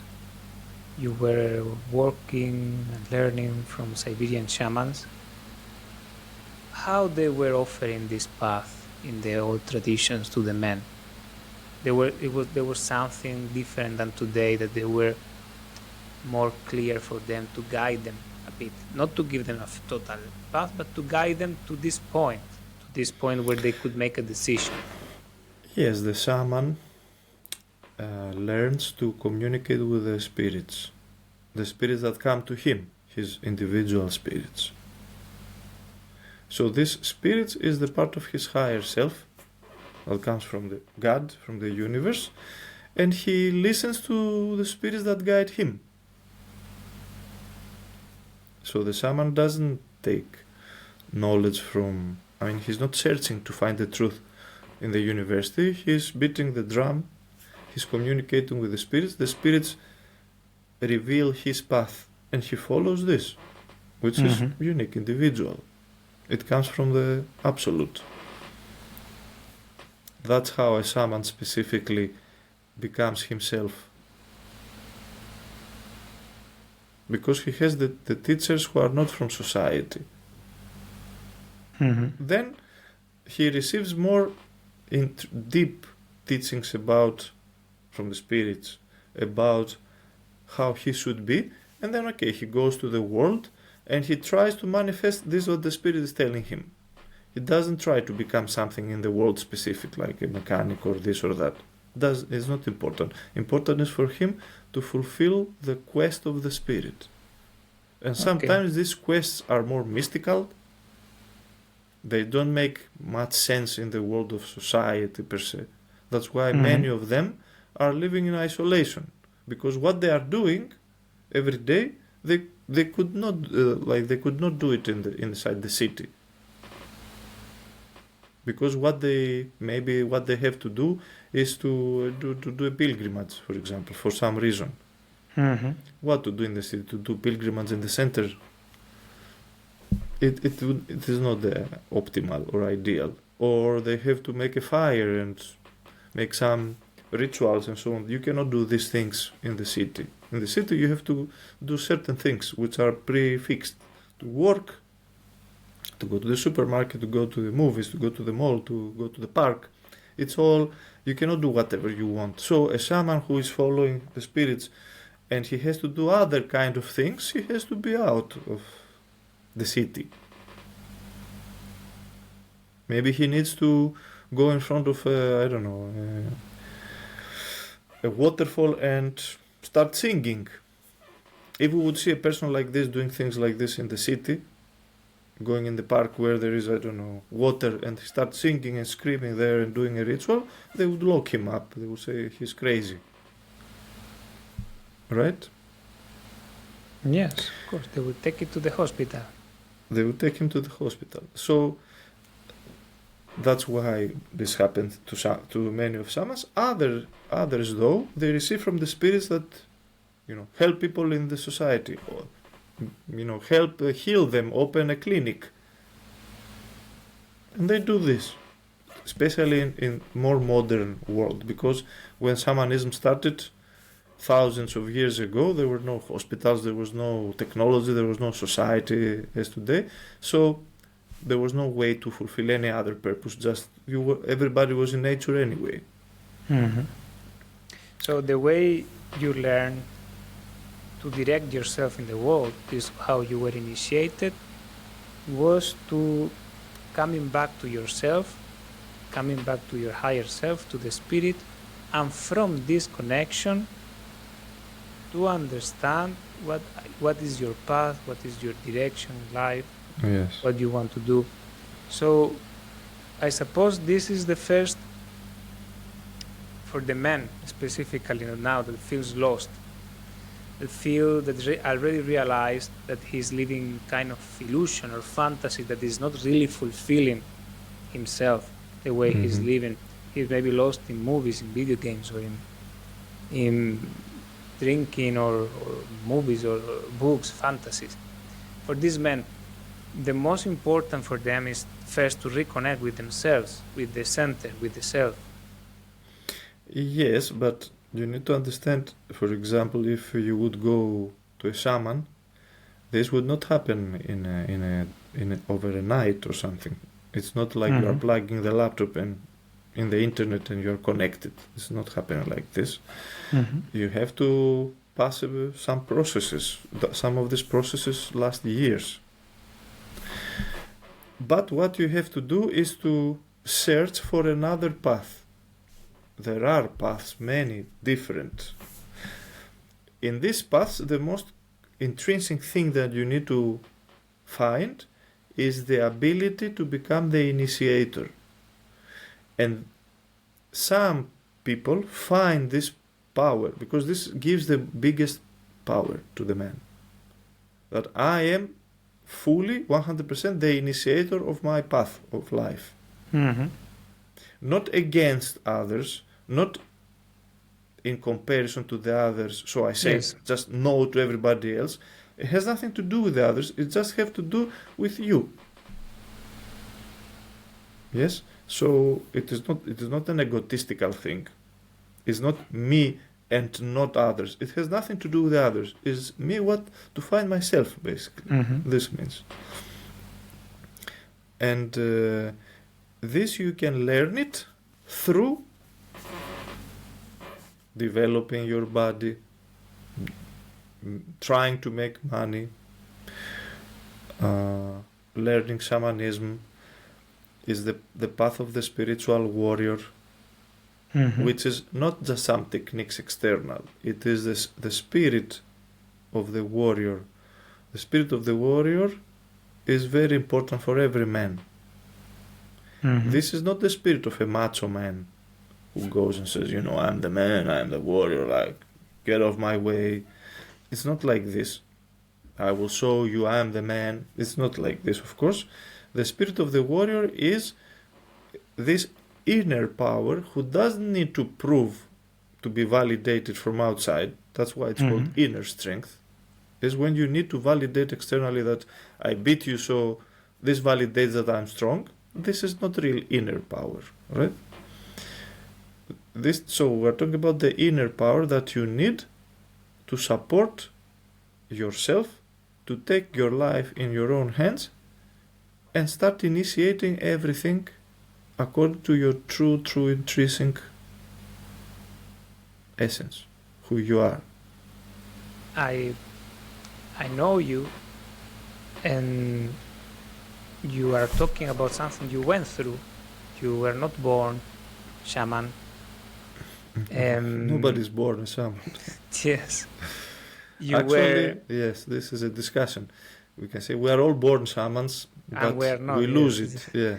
You were working and learning from Siberian shamans. How they were offering this path in the old traditions to the men? There was something different than today, that they were more clear for them, to guide them a bit, not to give them a total path, but to guide them to this point where they could make a decision. Yes, the shaman learns to communicate with the spirits that come to him, his individual spirits. So this spirit is the part of his higher self that comes from the God, from the universe, and he listens to the spirits that guide him. So the shaman doesn't take knowledge he's not searching to find the truth in the university. He's beating the drum, he's communicating with the spirits reveal his path and he follows this, which is unique, individual. It comes from the absolute. That's how a shaman specifically becomes himself. Because he has the teachers who are not from society. Then he receives more deep teachings from the spirits about how he should be, and then he goes to the world and he tries to manifest this what the spirit is telling him. He doesn't try to become something in the world specific, like a mechanic or this or that. It's not important. Important is for him to fulfill the quest of the spirit. And sometimes these quests are more mystical. They don't make much sense in the world of society per se. That's why many of them are living in isolation, because what they are doing every day, they could not do it inside the city. Because what they have to do is to do a pilgrimage, for example, for some reason. What to do in the city? To do pilgrimage in the center? It is not optimal or ideal. Or they have to make a fire and make some rituals and so on. You cannot do these things in the city. In the city you have to do certain things which are prefixed. To work, to go to the supermarket, to go to the movies, to go to the mall, to go to the park. It's all, you cannot do whatever you want. So a shaman who is following the spirits and he has to do other kind of things, he has to be out of the city. Maybe he needs to go in front of a waterfall and start singing. If we would see a person like this doing things like this in the city, going in the park where there is, water, and he starts singing and screaming there and doing a ritual, they would lock him up. They would say he's crazy. Right? Yes, of course. They would take it to the hospital. They would take him to the hospital. So that's why this happened to many of shamans. Others, though, they receive from the spirits that, help people in the society, or, help heal them, open a clinic. And they do this, especially in more modern world, because when shamanism started thousands of years ago, there were no hospitals, there was no technology, there was no society as today. So there was no way to fulfill any other purpose. Just everybody was in nature anyway. So the way you learn to direct yourself in the world, is how you were initiated, was to coming back to yourself, coming back to your higher self, to the spirit, and from this connection to understand what is your path, what is your direction in life, what you want to do. So I suppose this is the first, for the man specifically now that feels lost, that already realized that he's living kind of illusion or fantasy that is not really fulfilling himself the way he's living. He's maybe lost in movies, in video games, or in drinking or movies or books, fantasies. For these men, the most important for them is first to reconnect with themselves, with the center, with the self. Yes, but you need to understand, for example, if you would go to a shaman, this would not happen in over a night or something. It's not like you are plugging the laptop and in the internet and you're connected. It's not happening like this. You have to pass some processes. Some of these processes last years. But what you have to do is to search for another path. There are paths, many different. In these paths, the most intrinsic thing that you need to find is the ability to become the initiator. And some people find this power, because this gives the biggest power to the man. That I am fully, 100% the initiator of my path of life. Not against others, not in comparison to the others, so I say just no to everybody else. It has nothing to do with the others. It just have to do with you. Yes. So it is not an egotistical thing. It's not me and not others. It has nothing to do with the others. It's me to find myself, basically. This means. And this you can learn it through developing your body, trying to make money, learning shamanism is the path of the spiritual warrior, which is not just some techniques external. It is the spirit of the warrior. The spirit of the warrior is very important for every man. This is not the spirit of a macho man who goes and says, I'm the man, I'm the warrior, like, get off my way. It's not like this. I will show you I am the man. It's not like this, of course. The spirit of the warrior is this inner power who doesn't need to prove to be validated from outside. That's why it's called inner strength. Is when you need to validate externally that I beat you, so this validates that I'm strong. This is not real inner power, right? So we're talking about the inner power that you need to support yourself, to take your life in your own hands and start initiating everything according to your true intrinsic essence, who you are. I know you, and you are talking about something you went through. You were not born shaman. Nobody's born a shaman. Yes. Yes, this is a discussion. We can say we are all born shamans, but we're not, we lose it. Yeah.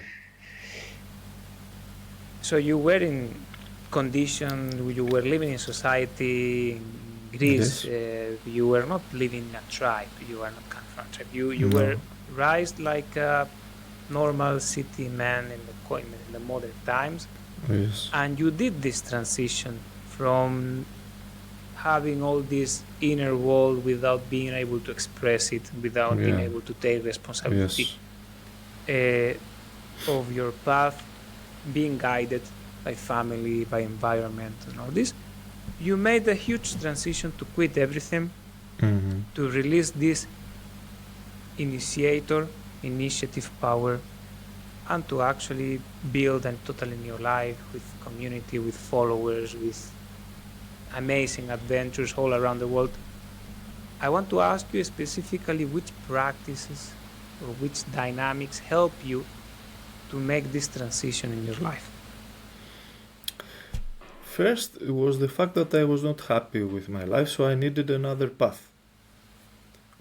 So you were in condition, you were living in society in Greece. Yes. You were not living in a tribe. You were not coming from a tribe. You were raised like a normal city man in the modern times. Yes. And you did this transition from having all this inner world without being able to express it, without being able to take responsibility of your path, being guided by family, by environment, and all this. You made a huge transition to quit everything, to release this initiator, initiative power, and to actually build a totally new life with community, with followers, with amazing adventures all around the world. I want to ask you specifically which practices or which dynamics help you to make this transition in your life. First, it was the fact that I was not happy with my life, so I needed another path.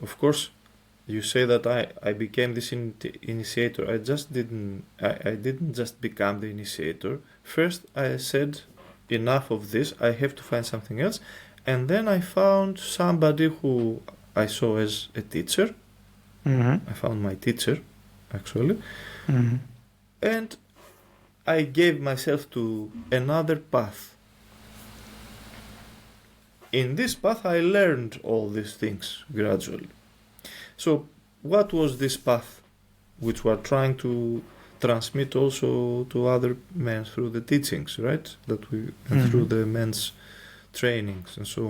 Of course, you say that I became this initiator. I didn't just become the initiator. First, I said, enough of this, I have to find something else. And then I found somebody who I saw as a teacher. I found my teacher, actually. And I gave myself to another path. In this path, I learned all these things gradually. So, what was this path which we are trying to transmit also to other men through the teachings, right? And through the men's trainings and so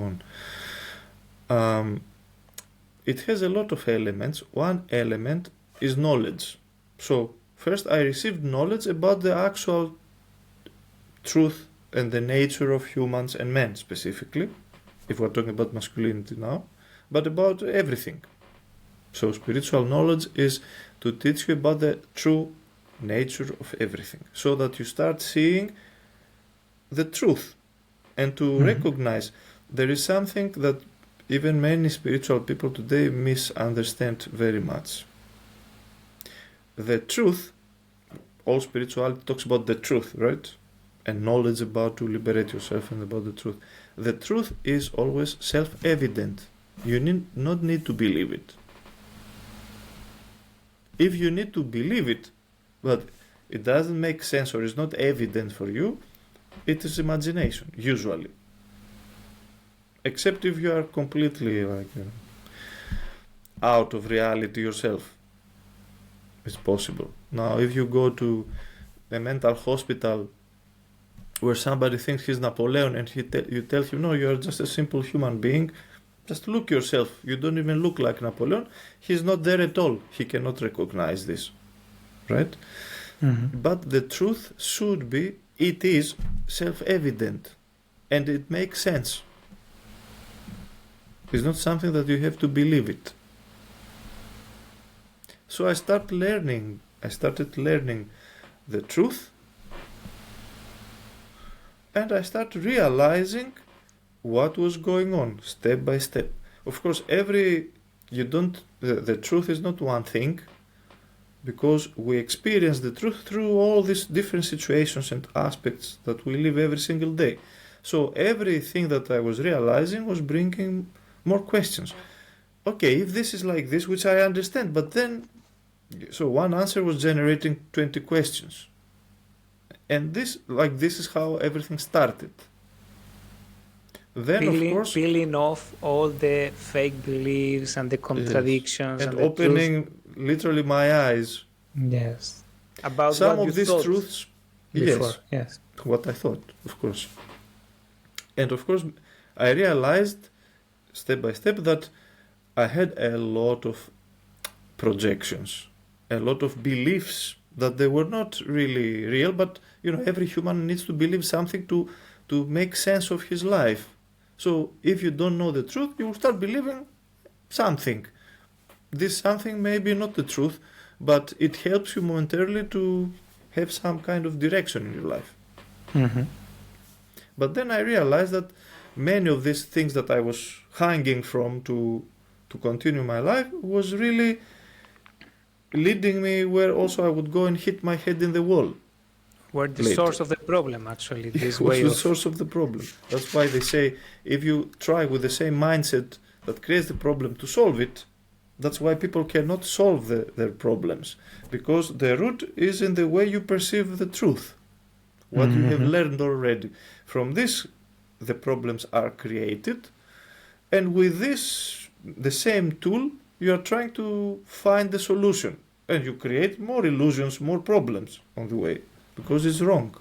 on. It has a lot of elements. One element is knowledge. So, first I received knowledge about the actual truth and the nature of humans and men specifically, if we're talking about masculinity now, but about everything. So spiritual knowledge is to teach you about the true nature of everything, so that you start seeing the truth and to recognize there is something that even many spiritual people today misunderstand very much. The truth, all spirituality talks about the truth, right? And knowledge about to liberate yourself and about the truth. The truth is always self-evident. You not need to believe it. If you need to believe it, but it doesn't make sense or is not evident for you, it is imagination, usually. Except if you are completely out of reality yourself. It's possible. Now, if you go to a mental hospital where somebody thinks he's Napoleon and you tell him, no, you're just a simple human being, just look yourself. You don't even look like Napoleon. He's not there at all. He cannot recognize this. Right? Mm-hmm. But the truth should be, it is self-evident. And it makes sense. It's not something that you have to believe it. So I started learning the truth, and I started realizing what was going on step by step. Of course, the truth is not one thing, because we experience the truth through all these different situations and aspects that we live every single day. So everything that I was realizing was bringing more questions. Okay, if this is like this, which I understand, but then, so one answer was generating 20 questions. And this is how everything started. Then, of course, peeling off all the fake beliefs and the contradictions, yes, and the opening truth. Literally my eyes. Yes. About some what of you these thought truths. before. Yes. What I thought, of course. And of course, I realized step by step that I had a lot of projections, a lot of beliefs that they were not really real, but every human needs to believe something to make sense of his life. So if you don't know the truth, you will start believing something. This something may be not the truth, but it helps you momentarily to have some kind of direction in your life. Mm-hmm. But then I realized that many of these things that I was hanging from to continue my life was really leading me where also I would go and hit my head in the wall. Were the later. source of the problem, actually, this was way the of... source of the problem. That's why they say if you try with the same mindset that creates the problem to solve it, that's why people cannot solve their problems, because the root is in the way you perceive the truth, what you have learned already. From this, the problems are created, and with this, the same tool, you are trying to find the solution, and you create more illusions, more problems on the way, because it's wrong.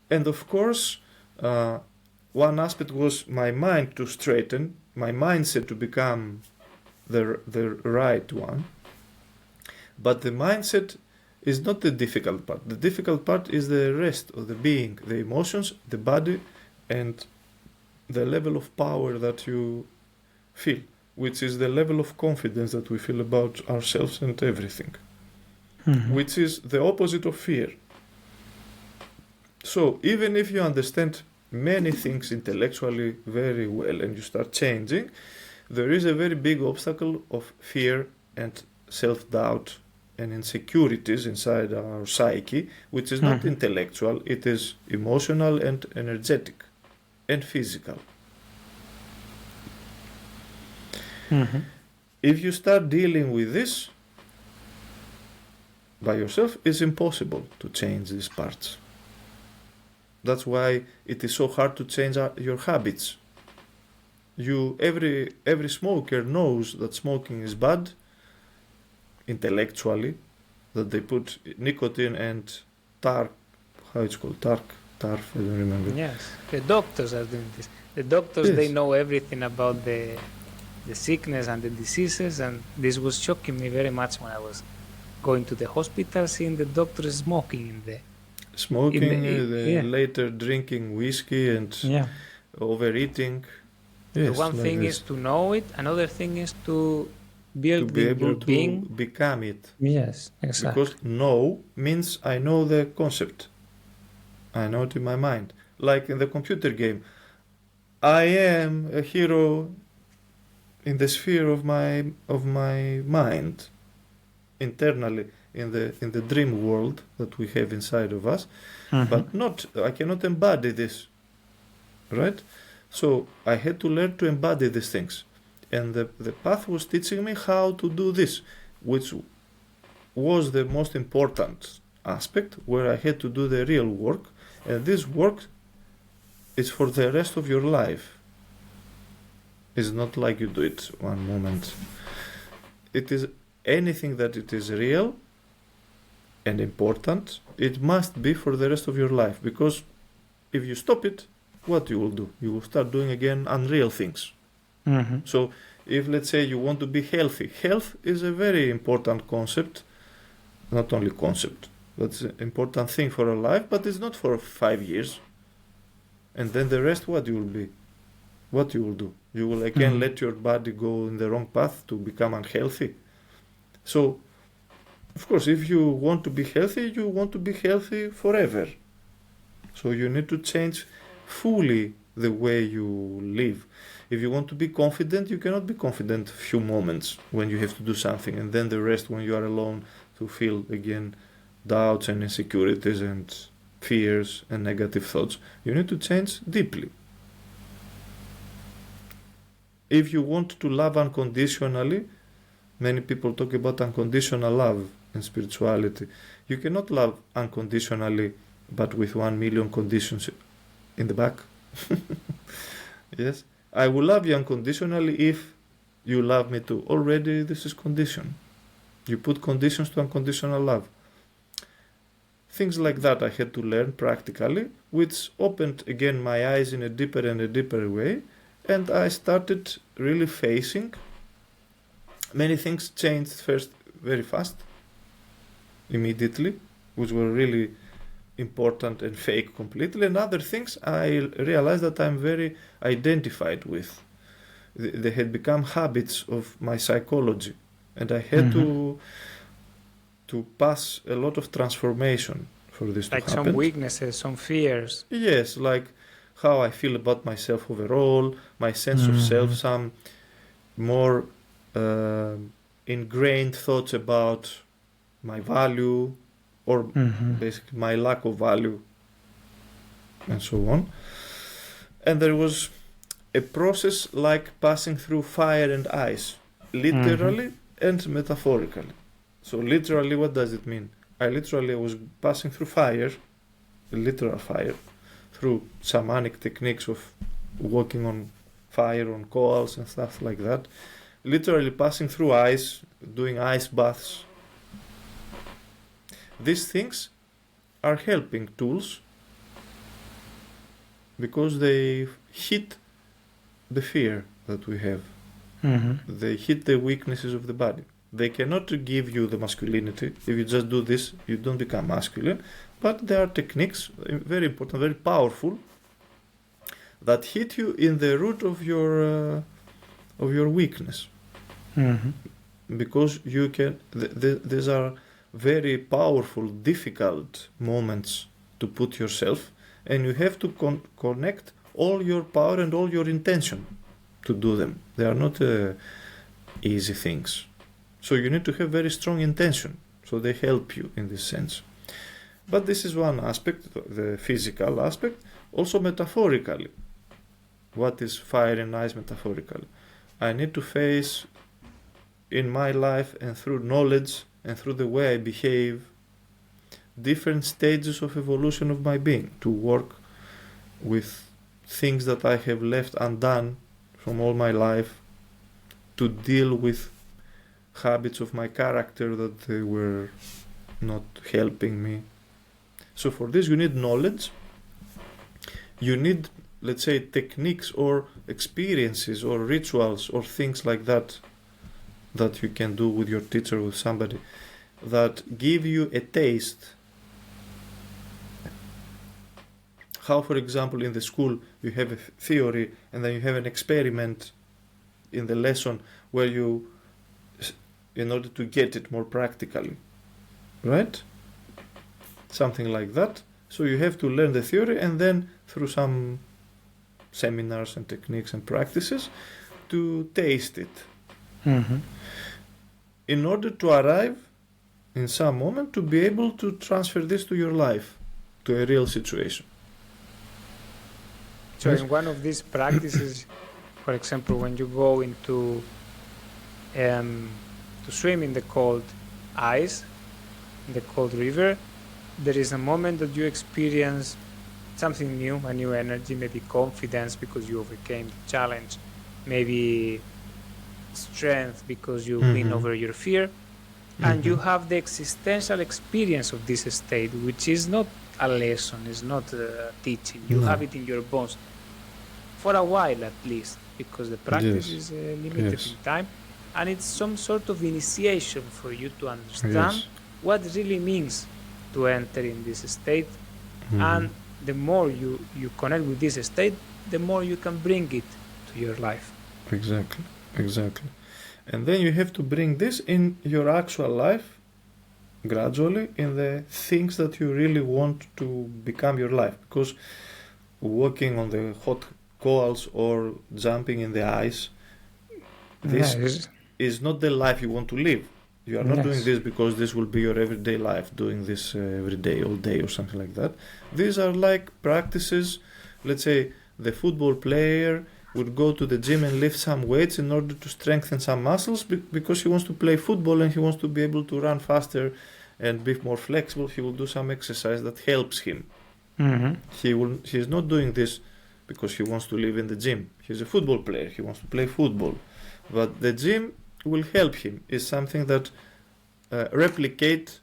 And of course, one aspect was my mind to straighten, my mindset to become the right one. But the mindset is not the difficult part. The difficult part is the rest of the being, the emotions, the body, and the level of power that you feel, which is the level of confidence that we feel about ourselves and everything, which is the opposite of fear. So even if you understand many things intellectually very well and you start changing, there is a very big obstacle of fear and self-doubt and insecurities inside our psyche, which is not intellectual, it is emotional and energetic and physical. If you start dealing with this by yourself, it's impossible to change these parts. That's why it is so hard to change your habits. Every smoker knows that smoking is bad intellectually, that they put nicotine and tarf, I don't remember. Yes, the doctors are doing this. The doctors, Yes. they know everything about the sickness and the diseases, and this was shocking me very much when I was going to the hospital, seeing the doctors smoking in the... Later drinking whiskey and overeating. Yes, one like thing this. is to know it, another thing is to build To be the able good to being. become it. Yes, exactly. Because know means I know the concept. I know it in my mind. Like in the computer game, I am a hero in the sphere of my mind, internally in the dream world that we have inside of us, but I cannot embody this, right? So I had to learn to embody these things, and the path was teaching me how to do this, which was the most important aspect, where I had to do the real work, and this work is for the rest of your life. It's not like you do it one moment. It is anything that it is real and important, it must be for the rest of your life, because if you stop it, what you will do? You will start doing again unreal things. So if, let's say, you want to be healthy, health is a very important concept, not only concept, that's an important thing for a life, but it's not for 5 years. And then the rest, what you will be? What you will do? You will again let your body go in the wrong path to become unhealthy. So, of course, if you want to be healthy, you want to be healthy forever. So you need to change fully the way you live. If you want to be confident, you cannot be confident a few moments when you have to do something, and then the rest when you are alone to feel again doubts and insecurities and fears and negative thoughts. You need to change deeply. If you want to love unconditionally, many people talk about unconditional love in spirituality. You cannot love unconditionally but with 1 million conditions in the back. Yes, I will love you unconditionally if you love me too. Already this is condition. You put conditions to unconditional love. Things like that I had to learn practically, which opened again my eyes in a deeper and a deeper way, and I started really facing. Many things changed first very fast, immediately, which were really important and fake completely, and other things I realized that I'm very identified with. They had become habits of my psychology, and I had to pass a lot of transformation for this like to happen. Some weaknesses, some fears. Yes, like how I feel about myself overall, my sense of self, some more ingrained thoughts about my value, or basically my lack of value, and so on. And there was a process like passing through fire and ice, literally and metaphorically. So literally, what does it mean? I literally was passing through fire, literal fire, through shamanic techniques of walking on fire, on coals and stuff like that. Literally passing through ice, doing ice baths. These things are helping tools because they hit the fear that we have. They hit the weaknesses of the body. They cannot give you the masculinity. If you just do this, you don't become masculine. But there are techniques, very important, very powerful, that hit you in the root of your weakness. Because you can. These are very powerful, difficult moments to put yourself, and you have to connect all your power and all your intention to do them. They are not easy things. So you need to have very strong intention. So they help you in this sense. But this is one aspect, the physical aspect. Also metaphorically. What is fire and ice metaphorically? I need to face in my life and through knowledge and through the way I behave different stages of evolution of my being, to work with things that I have left undone from all my life, to deal with habits of my character that they were not helping me. So for this you need knowledge, you need, let's say, techniques or experiences or rituals or things like that that you can do with your teacher, with somebody, that give you a taste. How, for example, in the school you have a theory and then you have an experiment in the lesson where you, in order to get it more practically, right? Something like that. So you have to learn the theory and then through some seminars and techniques and practices to taste it. In order to arrive in some moment to be able to transfer this to your life, to a real situation. So in one of these practices, for example, when you go into to swim in the cold ice, in the cold river, there is a moment that you experience something new, a new energy, maybe confidence because you overcame the challenge, maybe strength because you win over your fear, and you have the existential experience of this state, which is not a lesson, is not a teaching. You have it in your bones for a while at least, because the practice is limited in time, and it's some sort of initiation for you to understand what it really means to enter in this state. And the more you connect with this state, the more you can bring it to your life. Exactly. And then you have to bring this in your actual life gradually, in the things that you really want to become your life. Because walking on the hot coals or jumping in the ice, this is not the life you want to live. You are not doing this because this will be your everyday life, doing this every day, all day, or something like that. These are like practices. Let's say the football player would go to the gym and lift some weights in order to strengthen some muscles because he wants to play football and he wants to be able to run faster and be more flexible. He will do some exercise that helps him. He is not doing this because he wants to live in the gym. He's a football player. He wants to play football. But the gym will help him. It's something that replicate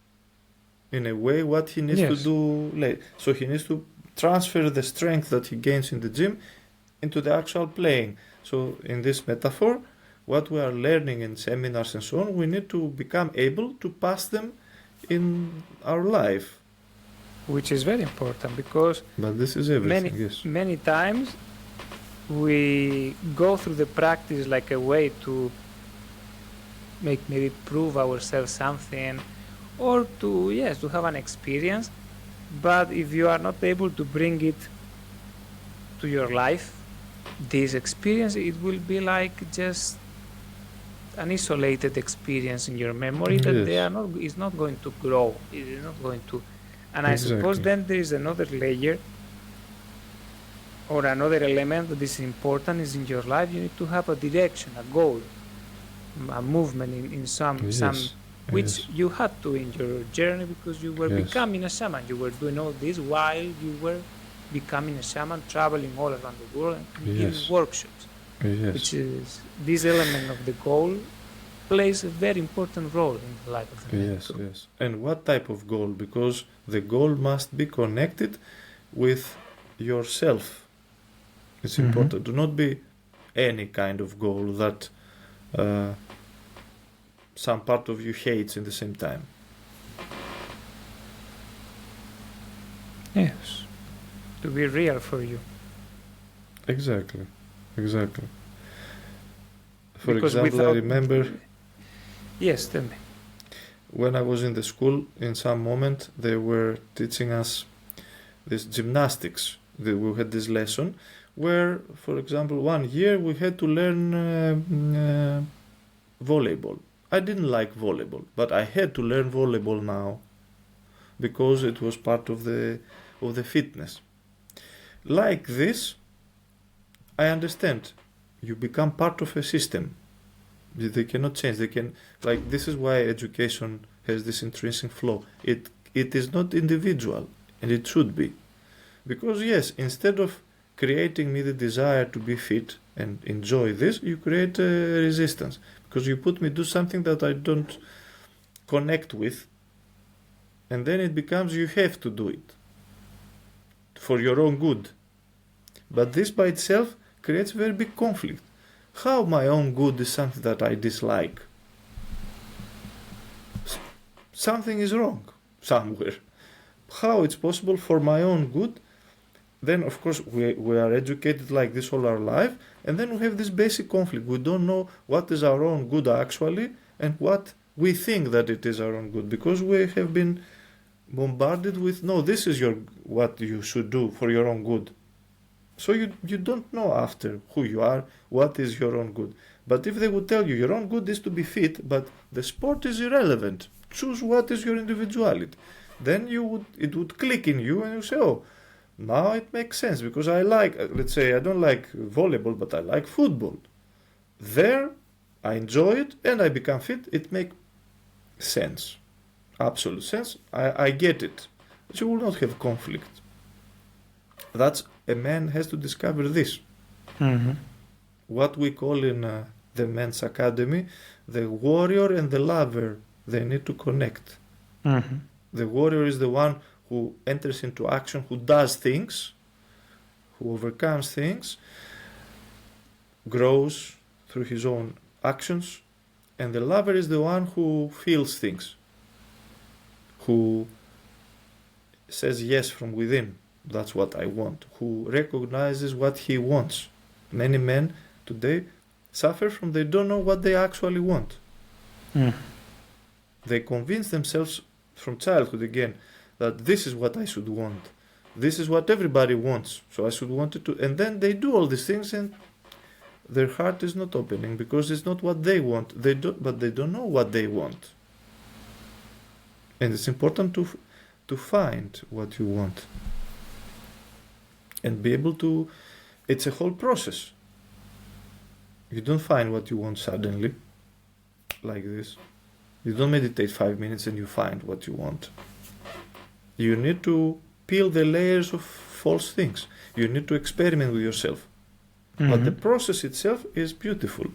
in a way what he needs to do later. So he needs to transfer the strength that he gains in the gym into the actual playing. So in this metaphor, what we are learning in seminars and so on, we need to become able to pass them in our life. Which is very important, because but this is everything, many times we go through the practice like a way to maybe prove ourselves something, or to have an experience. But if you are not able to bring it to your life, this experience, it will be like just an isolated experience in your memory that is not going to grow. It is not going to. And I suppose then there is another layer or another element that is important is in your life. You need to have a direction, a goal, a movement in some which you had to in your journey, because you were becoming a shaman. You were doing all this while you were becoming a shaman, traveling all around the world and giving workshops. Which is this element of the goal plays a very important role in the life of the man. Yes. And what type of goal? Because the goal must be connected with yourself. It's important to not be any kind of goal that some part of you hates in the same time. Yes. To be real for you. Exactly. For example, I remember... Yes, tell me. When I was in the school, in some moment, they were teaching us this gymnastics. We had this lesson where, for example, one year we had to learn volleyball. I didn't like volleyball, but I had to learn volleyball now because it was part of the fitness. Like this, I understand. You become part of a system. They cannot change. This is why education has this intrinsic flow. It is not individual, and it should be. Because instead of creating me the desire to be fit and enjoy this, you create a resistance. Because you put me do something that I don't connect with, and then it becomes you have to do it for your own good. But this by itself creates a very big conflict. How my own good is something that I dislike? Something is wrong somewhere. How it's possible for my own good? Then, of course, we are educated like this all our life, and then we have this basic conflict. We don't know what is our own good actually, and what we think that it is our own good, because we have been bombarded with, no, this is what you should do for your own good. So you don't know after who you are, what is your own good. But if they would tell you your own good is to be fit, but the sport is irrelevant, choose what is your individuality, then it would click in you and you say, oh, now it makes sense, because I like, let's say I don't like volleyball, but I like football. There, I enjoy it and I become fit. It makes sense, absolute sense. I get it. But you will not have conflict. That's a man has to discover this. what we call in the men's academy, the warrior and the lover, they need to connect. Mm-hmm. The warrior is the one who enters into action, who does things, who overcomes things, grows through his own actions, and the lover is the one who feels things, who says yes from within, that's what I want, who recognizes what he wants. Many men today suffer from they don't know what they actually want. They convince themselves from childhood again that this is what I should want. This is what everybody wants, so I should want it to. And then they do all these things and their heart is not opening because it's not what they want. But they don't know what they want. And it's important to find what you want and be able to. It's a whole process. You don't find what you want suddenly, like this. You don't meditate 5 minutes and you find what you want. You need to peel the layers of false things. You need to experiment with yourself. Mm-hmm. But the process itself is beautiful.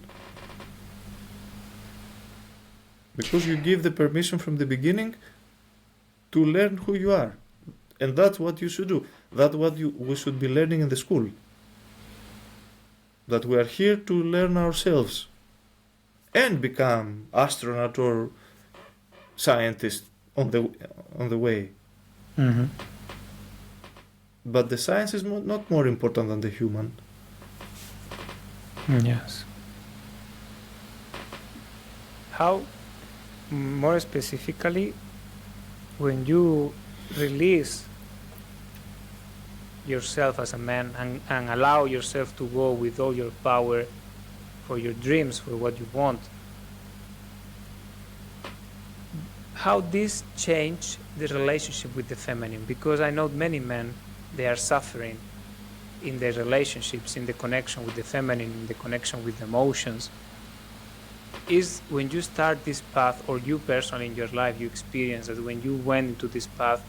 Because you give the permission from the beginning to learn who you are. And that's what you should do. That's what we should be learning in the school. That we are here to learn ourselves and become astronaut or scientist on the way. Mm-hmm. But the science is not more important than the human. Yes. How, more specifically, when you release yourself as a man and allow yourself to go with all your power for your dreams, for what you want, how this change the relationship with the feminine? Because I know many men, they are suffering in their relationships, in the connection with the feminine, in the connection with emotions. Is when you start this path, or you personally in your life, you experience that when you went into this path,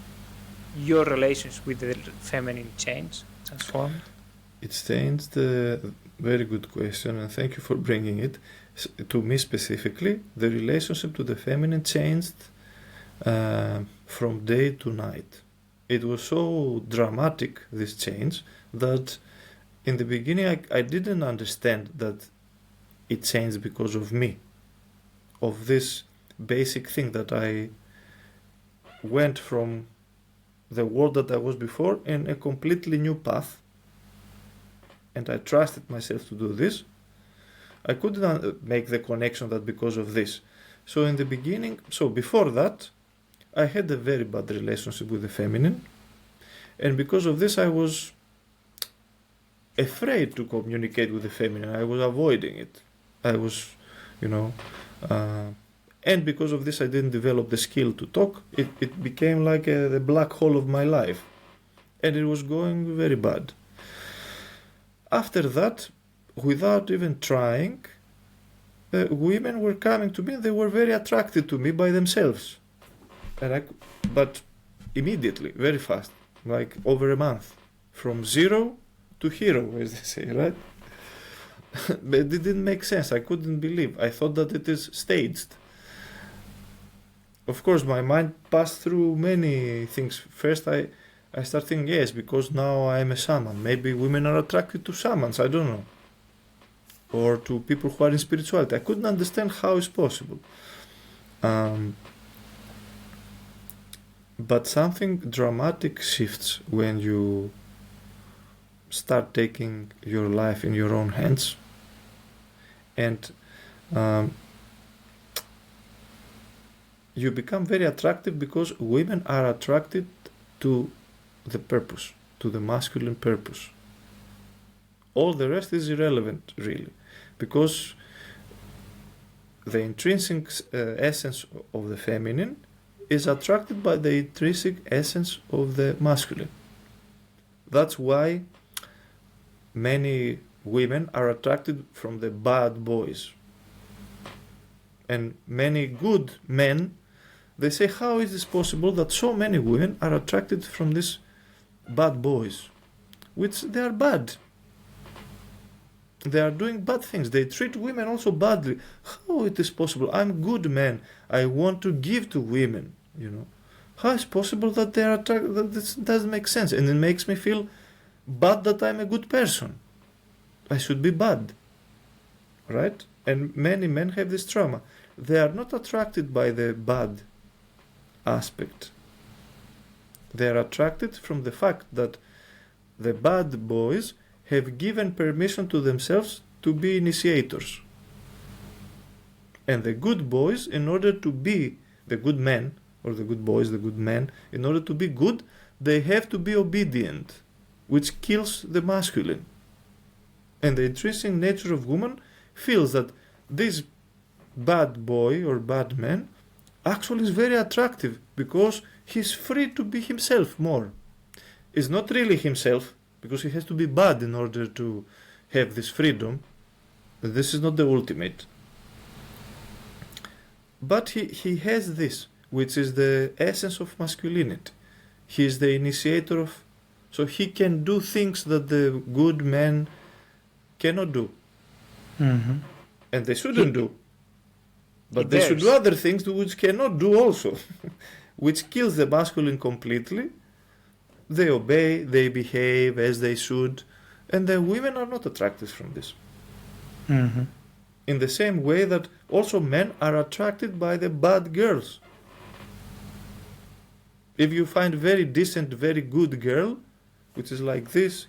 your relationship with the feminine changed, transformed? It's changed. Very good question, and thank you for bringing it. To me specifically, the relationship to the feminine changed from day to night. It was so dramatic, this change, that in the beginning I didn't understand that it changed because of me, of this basic thing that I went from the world that I was before in a completely new path, and I trusted myself to do this. I couldn't make the connection that because of this. So in the beginning, before that, I had a very bad relationship with the feminine, and because of this I was afraid to communicate with the feminine. I was avoiding it. I was, and because of this I didn't develop the skill to talk. It became like the black hole of my life, and it was going very bad. After that, without even trying, women were coming to me and they were very attracted to me by themselves. But immediately, very fast, like over a month, from zero to hero, as they say, right? But it didn't make sense. I couldn't believe. I thought that it is staged. Of course, my mind passed through many things. First, I started thinking, yes, because now I am a shaman. Maybe women are attracted to shamans, I don't know. Or to people who are in spirituality. I couldn't understand how it's possible. But something dramatic shifts when you start taking your life in your own hands. And you become very attractive because women are attracted to the purpose, to the masculine purpose. All the rest is irrelevant, really, because the intrinsic essence of the feminine is attracted by the intrinsic essence of the masculine. That's why many women are attracted from the bad boys. And many good men, they say, how is this possible that so many women are attracted from these bad boys? Which they are bad. they are doing bad things. They treat women also badly. How it is possible? I'm good man. I want to give to women. How is possible that they are attracted? That this doesn't make sense, and it makes me feel bad that I'm a good person. I should be bad, right? And many men have this trauma. They are not attracted by the bad aspect. They are attracted from the fact that the bad boys have given permission to themselves to be initiators. And the good boys, in order to be the good men, or the good boys, the good men, in order to be good, they have to be obedient, which kills the masculine. And the intrinsic nature of woman feels that this bad boy or bad man actually is very attractive because he's free to be himself more. He's not really himself because he has to be bad in order to have this freedom. This is not the ultimate. But he has this, which is the essence of masculinity. He is the initiator of... So he can do things that the good men cannot do. Mm-hmm. And they shouldn't do. But they should do other things which cannot do also. Which kills the masculine completely. They obey, they behave as they should. And the women are not attracted from this. Mm-hmm. In the same way that also men are attracted by the bad girls. If you find very decent, very good girl, which is like this,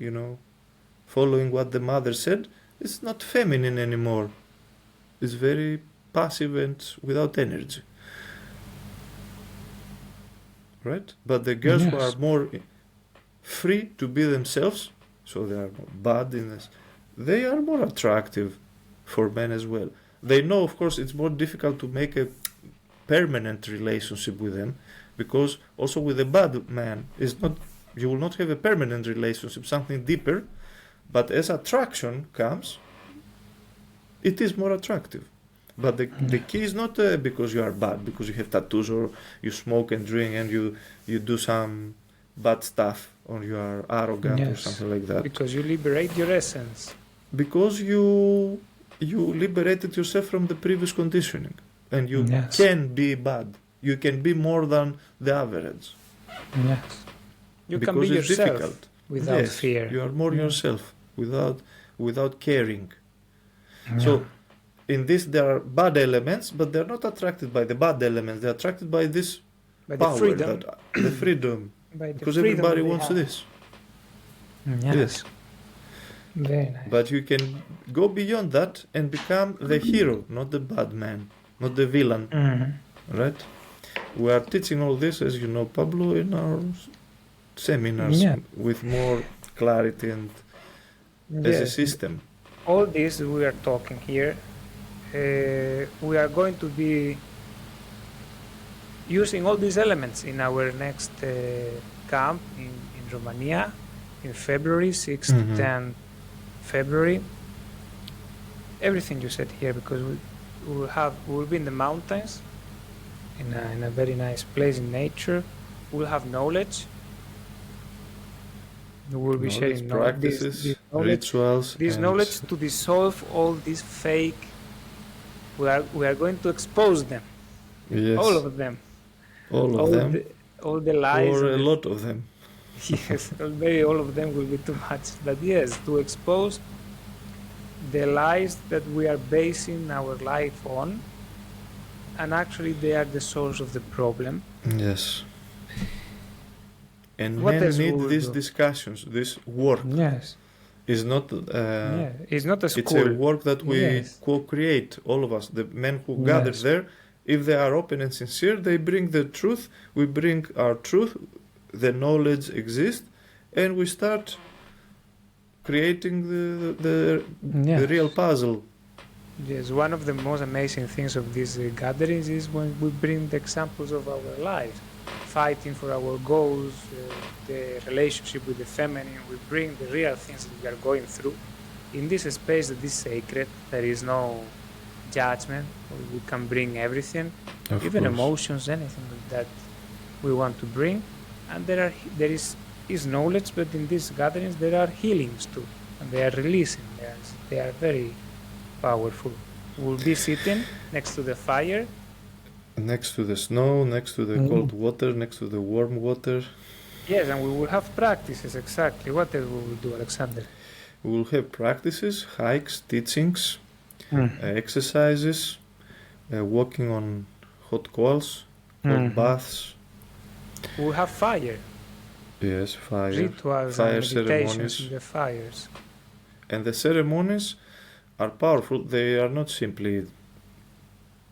following what the mother said, it's not feminine anymore. It's very passive and without energy. Right? But the girls who are more free to be themselves, so they are more bad in this, they are more attractive for men as well. They know, of course, it's more difficult to make a permanent relationship with them, because also with a bad man, you will not have a permanent relationship, something deeper, but as attraction comes, it is more attractive. But the key is not because you are bad, because you have tattoos or you smoke and drink and you do some bad stuff or you are arrogant or something like that. Because you liberate your essence. Because you liberated yourself from the previous conditioning and you can be bad. You can be more than the average. Yes. You can be yourself difficult. Without fear. You are more yourself without caring. Yeah. So in this there are bad elements, but they're not attracted by the bad elements. They're attracted by this power, the freedom. Because everybody wants this. Yes. Very nice. But you can go beyond that and become the hero, not the bad man, not the villain. Mm-hmm. Right? We are teaching all this, as you know, Pablo, in our seminars with more clarity and as a system. All this we are talking here, we are going to be using all these elements in our next camp in Romania in February, 6 to 10 February. Everything you said here, because we will be in the mountains, in a very nice place in nature. We'll have knowledge. We will be sharing practices, this knowledge, rituals. This knowledge to dissolve all these fake. We are going to expose them. Yes. All of them. All of them. All the lies. Or a lot of them. Yes, maybe all of them will be too much. But yes, to expose the lies that we are basing our life on, and actually they are the source of the problem. Yes. And men need these discussions, this work. Yes. It's not it's not a school. It's a work that we co-create, all of us, the men who gather there. If they are open and sincere, they bring the truth, we bring our truth, the knowledge exists, and we start creating the real puzzle. Yes, one of the most amazing things of these gatherings is when we bring the examples of our lives, fighting for our goals, the relationship with the feminine. We bring the real things that we are going through in this space that is sacred. There is no judgment. We can bring everything, even emotions, anything that we want to bring. And there is knowledge, but in these gatherings there are healings too, and they are releasing. They are very powerful. We'll be sitting next to the fire. Next to the snow, next to the cold water, next to the warm water. Yes, and we will have practices, exactly. What else we will do, Alexander? We will have practices, hikes, teachings, exercises, walking on hot coals, hot baths. We will have fire. Yes, fire. Rituals fire and meditations ceremonies. in the fires. And the ceremonies are powerful. They are not simply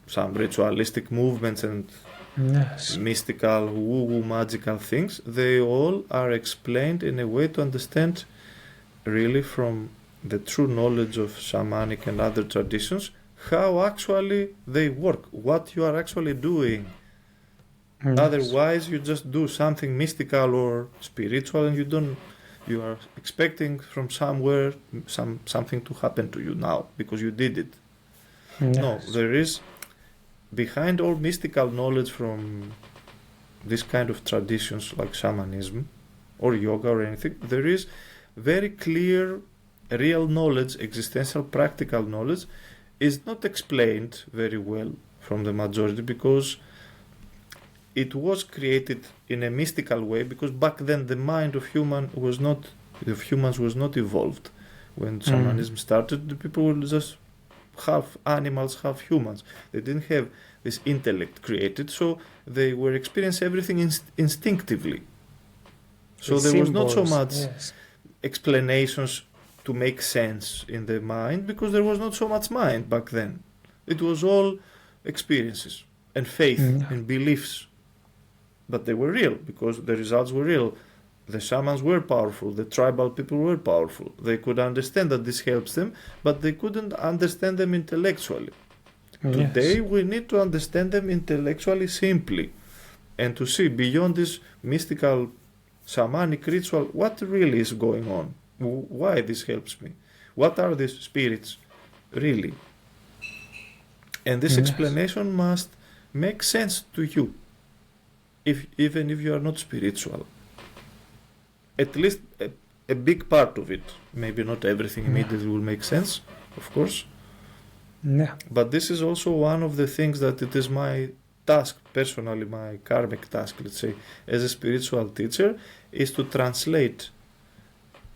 some ritualistic movements and Yes. mystical, woo-woo, magical things. They all are explained in a way to understand really from the true knowledge of shamanic and other traditions how actually they work, what you are actually doing. Yes. Otherwise, you just do something mystical or spiritual, and you are expecting from somewhere something to happen to you now because you did it. Yes. No, there is behind all mystical knowledge from this kind of traditions like shamanism or yoga or anything, there is very clear real knowledge, existential practical knowledge is not explained very well from the majority because it was created in a mystical way because back then the mind of humans was not evolved. When shamanism started, the people were just half animals, half humans. They didn't have this intellect created, so they were experiencing everything instinctively. So The there was not so symbols, much yes. explanations to make sense in the mind because there was not so much mind back then. It was all experiences and faith and beliefs. But they were real because the results were real. The shamans were powerful, the tribal people were powerful. They could understand that this helps them, but they couldn't understand them intellectually. Yes. Today we need to understand them intellectually simply and to see beyond this mystical shamanic ritual what really is going on, why this helps me, what are these spirits really. And this explanation must make sense to you, even if you are not spiritual. At least a big part of it. Maybe not everything immediately will make sense, of course. Yeah. But this is also one of the things that it is my task, personally, my karmic task, let's say, as a spiritual teacher, is to translate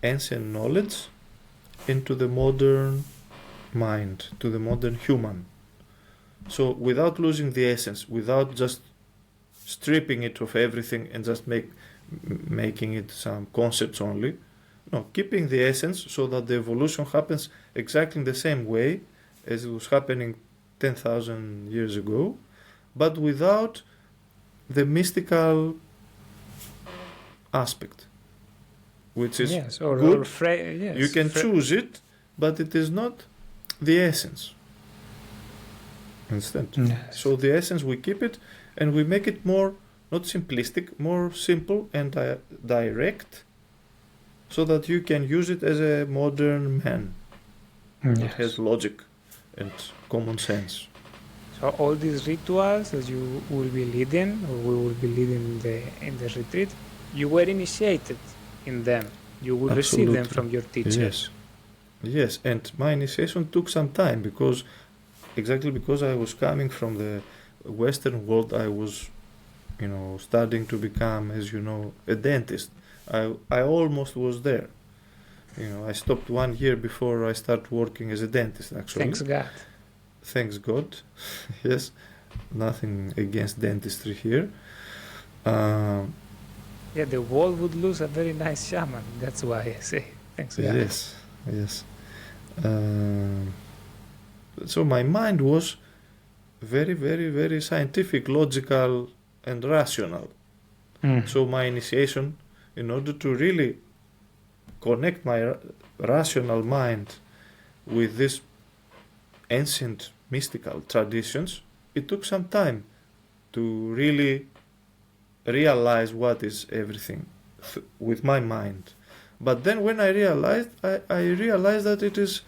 ancient knowledge into the modern mind, to the modern human. So without losing the essence, without just stripping it of everything and just making it some concepts only, no, keeping the essence so that the evolution happens exactly in the same way as it was happening 10,000 years ago, but without the mystical aspect, which is good. You can choose it, but it is not the essence. Understand? Yes. So the essence, we keep it and we make it more, not simplistic, more simple and direct, so that you can use it as a modern man. It has logic and common sense. So all these rituals that you will be leading, or we will be leading in the retreat, you were initiated in them. You will receive them from your teacher. Yes, and my initiation took some time because I was coming from the Western world. I was, studying to become, as you know, a dentist. I almost was there. I stopped 1 year before I started working as a dentist, actually. Thanks God. Thanks God. Yes, nothing against dentistry here. The world would lose a very nice shaman. That's why I say thanks God. Yes. So my mind was very, very, very scientific, logical, and rational. So my initiation, in order to really connect my rational mind with these ancient mystical traditions, it took some time to really realize what is everything with my mind. But then when I realized that it is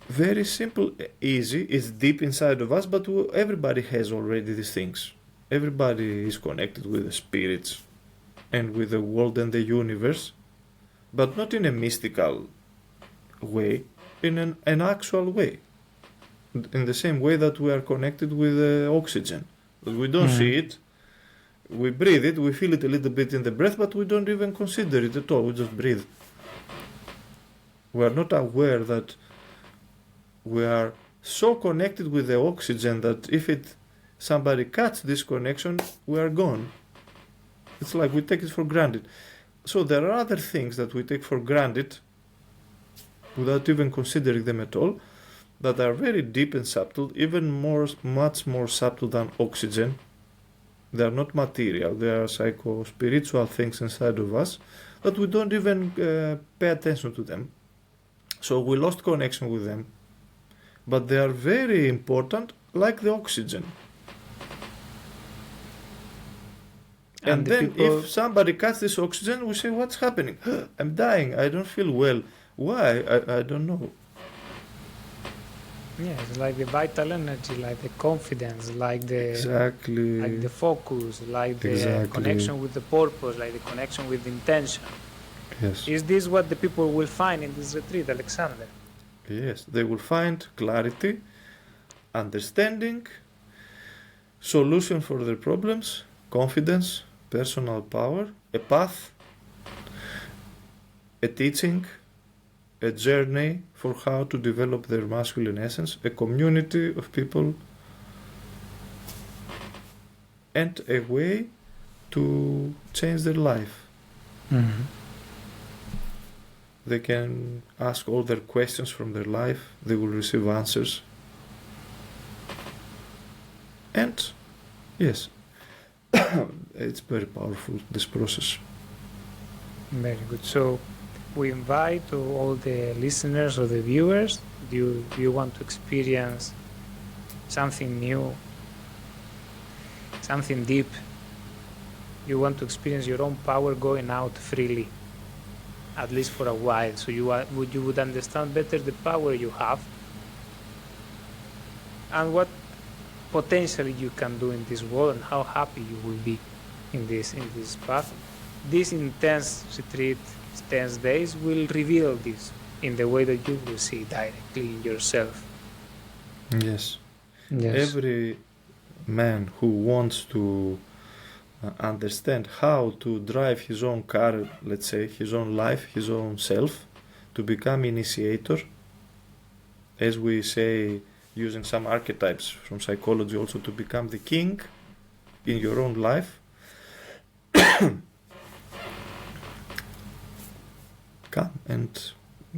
very simple, easy, it's deep inside of us, but everybody has already these things. Everybody is connected with the spirits and with the world and the universe. but not in a mystical way, in an actual way. In the same way that we are connected with oxygen. But we don't see it, we breathe it, we feel it a little bit in the breath, but we don't even consider it at all, we just breathe. We are not aware that we are so connected with the oxygen that if somebody cuts this connection, we are gone. It's like we take it for granted. So there are other things that we take for granted without even considering them at all, that are very deep and subtle, much more subtle than oxygen. They are not material, they are psycho-spiritual things inside of us that we don't even pay attention to them. So we lost connection with them. But they are very important, like the oxygen. And then if somebody cuts this oxygen, we say, what's happening? I'm dying, I don't feel well. Why? I don't know. Yes, like the vital energy, like the confidence, like the focus, like the connection with the purpose, like the connection with the intention. Yes. Is this what the people will find in this retreat, Alexander? Yes, they will find clarity, understanding, solution for their problems, confidence, personal power, a path, a teaching, a journey for how to develop their masculine essence, a community of people, and a way to change their life. Mm-hmm. They can ask all their questions from their life, they will receive answers. And yes, it's very powerful, this process. Very good. So we invite all the listeners or the viewers, do you want to experience something new, something deep, you want to experience your own power going out freely, at least for a while, so you would understand better the power you have and what potentially you can do in this world and how happy you will be in this path. This intense retreat, 10 days, will reveal this in the way that you will see directly in yourself. Yes. Every man who wants to understand how to drive his own car, let's say, his own life, his own self, to become initiator, as we say, using some archetypes from psychology, also to become the king in your own life, come and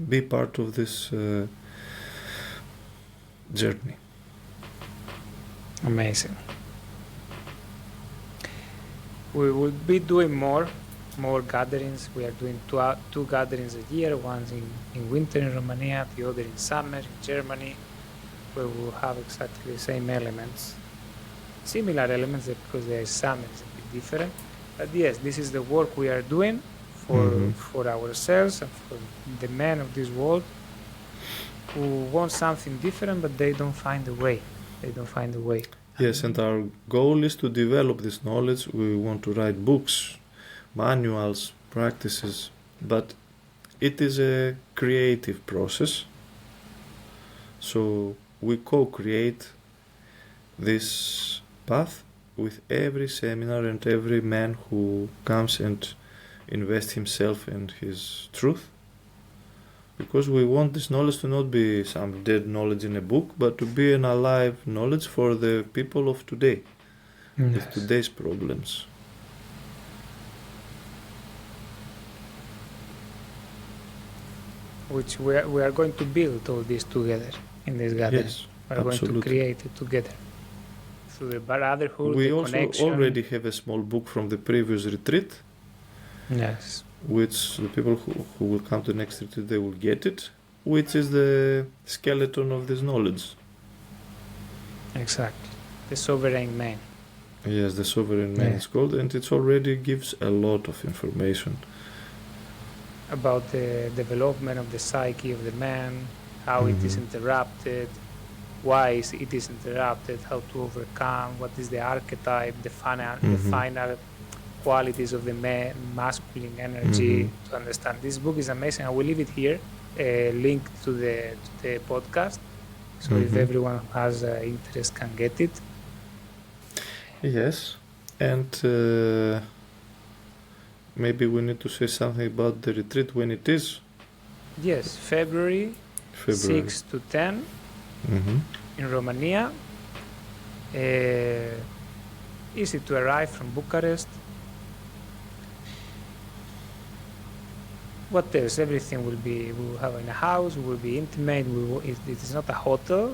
be part of this journey. Amazing. We will be doing more gatherings. We are doing two gatherings a year, one in winter in Romania, the other in summer in Germany, where we will have exactly the same elements, similar elements, because there is some is a bit different. But yes, this is the work we are doing for ourselves and for the men of this world who want something different, but they don't find a way. Yes, and our goal is to develop this knowledge. We want to write books, manuals, practices, but it is a creative process. So we co-create this path with every seminar and every man who comes and invests himself in his truth. Because we want this knowledge to not be some dead knowledge in a book, but to be an alive knowledge for the people of today, with today's problems. Which we are going to build all this together in this gathering. Yes, we are going to create it together. Through the brotherhood, we the also connection. already have a small book from the previous retreat. Yes. Which the people who will come to the next retreat, they will get it, which is the skeleton of this knowledge. Exactly. The sovereign man. Yes, the sovereign man is called, and it already gives a lot of information. About the development of the psyche of the man, how it is interrupted, why it is interrupted, how to overcome, what is the archetype, the final qualities of the masculine energy to understand. This book is amazing. I will leave it here, link to the podcast, so if everyone who has interest can get it. Yes, and maybe we need to say something about the retreat when it is. Yes, February 6 to 10 in Romania. Easy to arrive from Bucharest. What else? Everything we'll have in a house. We'll be intimate. It is not a hotel.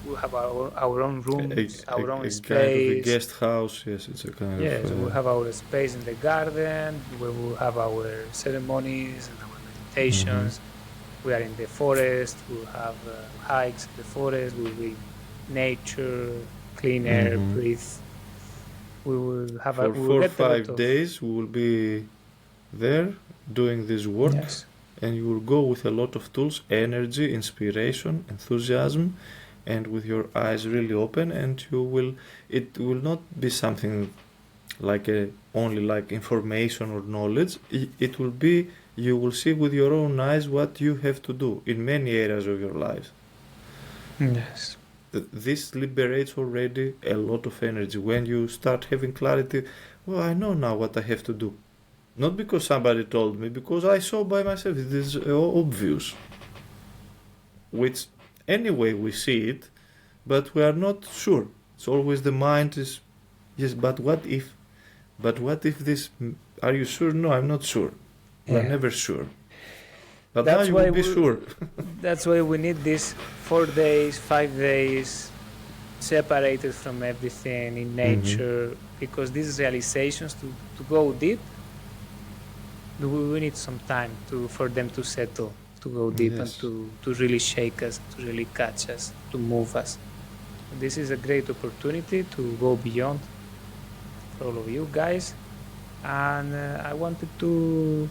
We'll have our own rooms, our own space. Kind of a guest house. Yes, it's a kind of. Yes, we'll have our space in the garden. We will have our ceremonies and our meditations. We are in the forest. We'll have hikes in the forest. We'll be nature, clean air, breathe. We will have for 4 or 5 days. We will be there doing this work, and you will go with a lot of tools, energy, inspiration, enthusiasm, and with your eyes really open, and it will not be something like only like information or knowledge. It will be, you will see with your own eyes what you have to do in many areas of your life. Yes. This liberates already a lot of energy. When you start having clarity, well, I know now what I have to do. Not because somebody told me, because I saw by myself. It is obvious. Which, anyway, we see it, but we are not sure. It's always the mind is, yes, but what if? But what if this, are you sure? No, I'm not sure. We're never sure. But now you will be sure. That's why we need these 4 days, 5 days, separated from everything in nature, because these realizations to go deep, we need some time for them to settle, to go deep, and to really shake us, to really catch us, to move us. This is a great opportunity to go beyond for all of you guys. And I wanted to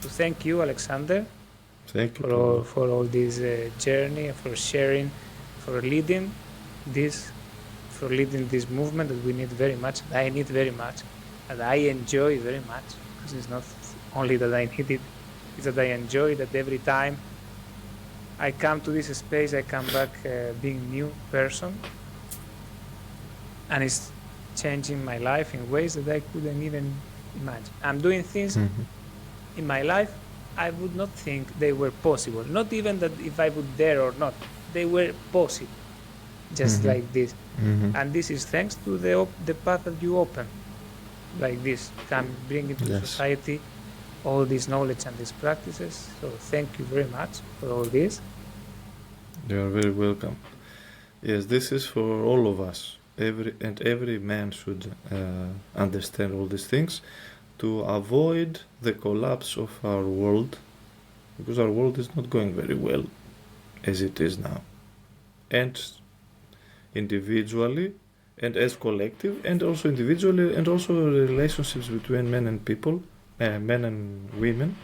thank you, Alexander. Thank you for all this journey, for sharing, for leading this movement that we need very much. I need very much, and I enjoy very much, because it's not only that I need it, it's that I enjoy that every time I come to this space, I come back being a new person, and it's changing my life in ways that I couldn't even imagine. I'm doing things in my life I would not think they were possible. Not even that if I would dare or not, they were possible, just like this. And this is thanks to the path that you open, like this, can bring into society all this knowledge and these practices. So thank you very much for all this. You are very welcome. Yes, this is for all of us. Every man should understand all these things to avoid the collapse of our world, because our world is not going very well as it is now. And individually, and as collective, and also individually, and also relationships between men and people, men and women,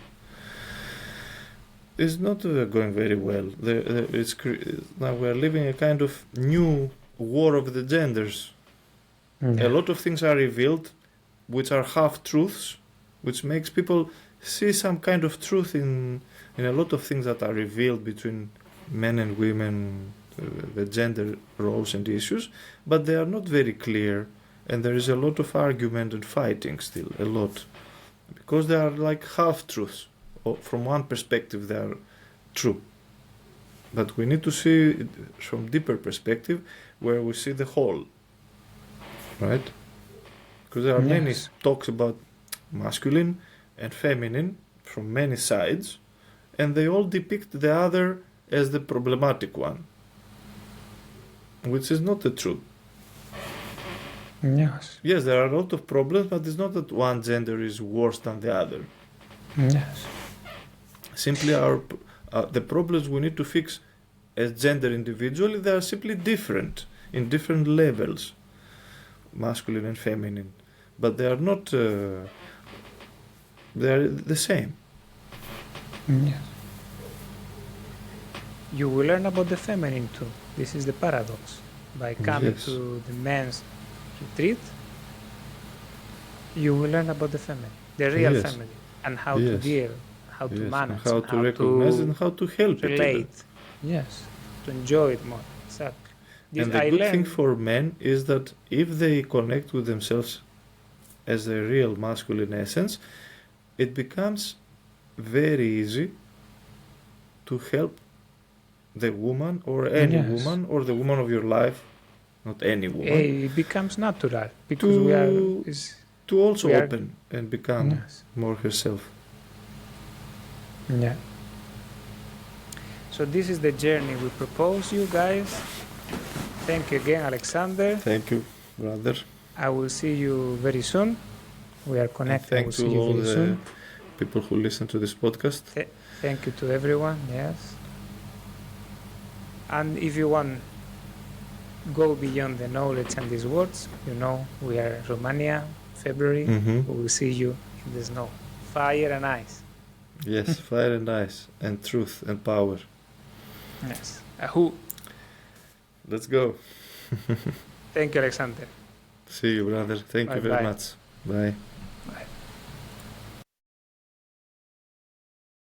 is not going very well. Now we are living a kind of new war of the genders. A lot of things are revealed which are half-truths, which makes people see some kind of truth in a lot of things that are revealed between men and women, the gender roles and issues, but they are not very clear, and there is a lot of argument and fighting still, a lot, because they are like half-truths. From one perspective they are true, but we need to see it from deeper perspective, where we see the whole, right? Because there are many talks about masculine and feminine from many sides, and they all depict the other as the problematic one, which is not the truth. Yes, there are a lot of problems, but it's not that one gender is worse than the other. Simply the problems we need to fix as gender individually, they are simply different in different levels, masculine and feminine, but they are not they are the same. You will learn about the feminine too. This is the paradox. By coming to the men's retreat, you will learn about the family, the real Yes. family, and how to Yes. deal, how to Yes, manage, and how to recognize and how to help it even. relate. Yes, to enjoy it more. Exactly. This And the I good thing learned. for men is that if they connect with themselves as a real masculine essence, it becomes very easy to help the woman or any Yes. woman or the woman of your life, not any woman, It becomes natural because we are. to to also we are- open and become Yes. more herself. Yeah. So this is the journey we propose you guys. Thank you again, Alexander. Thank you, brother. I will see you very soon. We are And connected. I will thank see to you all very the soon. people who listen to this podcast. Thank you to everyone. Yes. And if you want go beyond the knowledge and these words, we are Romania, February. Mm-hmm. We will see you in the snow. Fire and ice. Yes, fire and ice and truth and power. Yes. Ahoo. Let's go. Thank you, Alexander. See you, brother. Thank you very Bye-bye. much. Bye. Bye.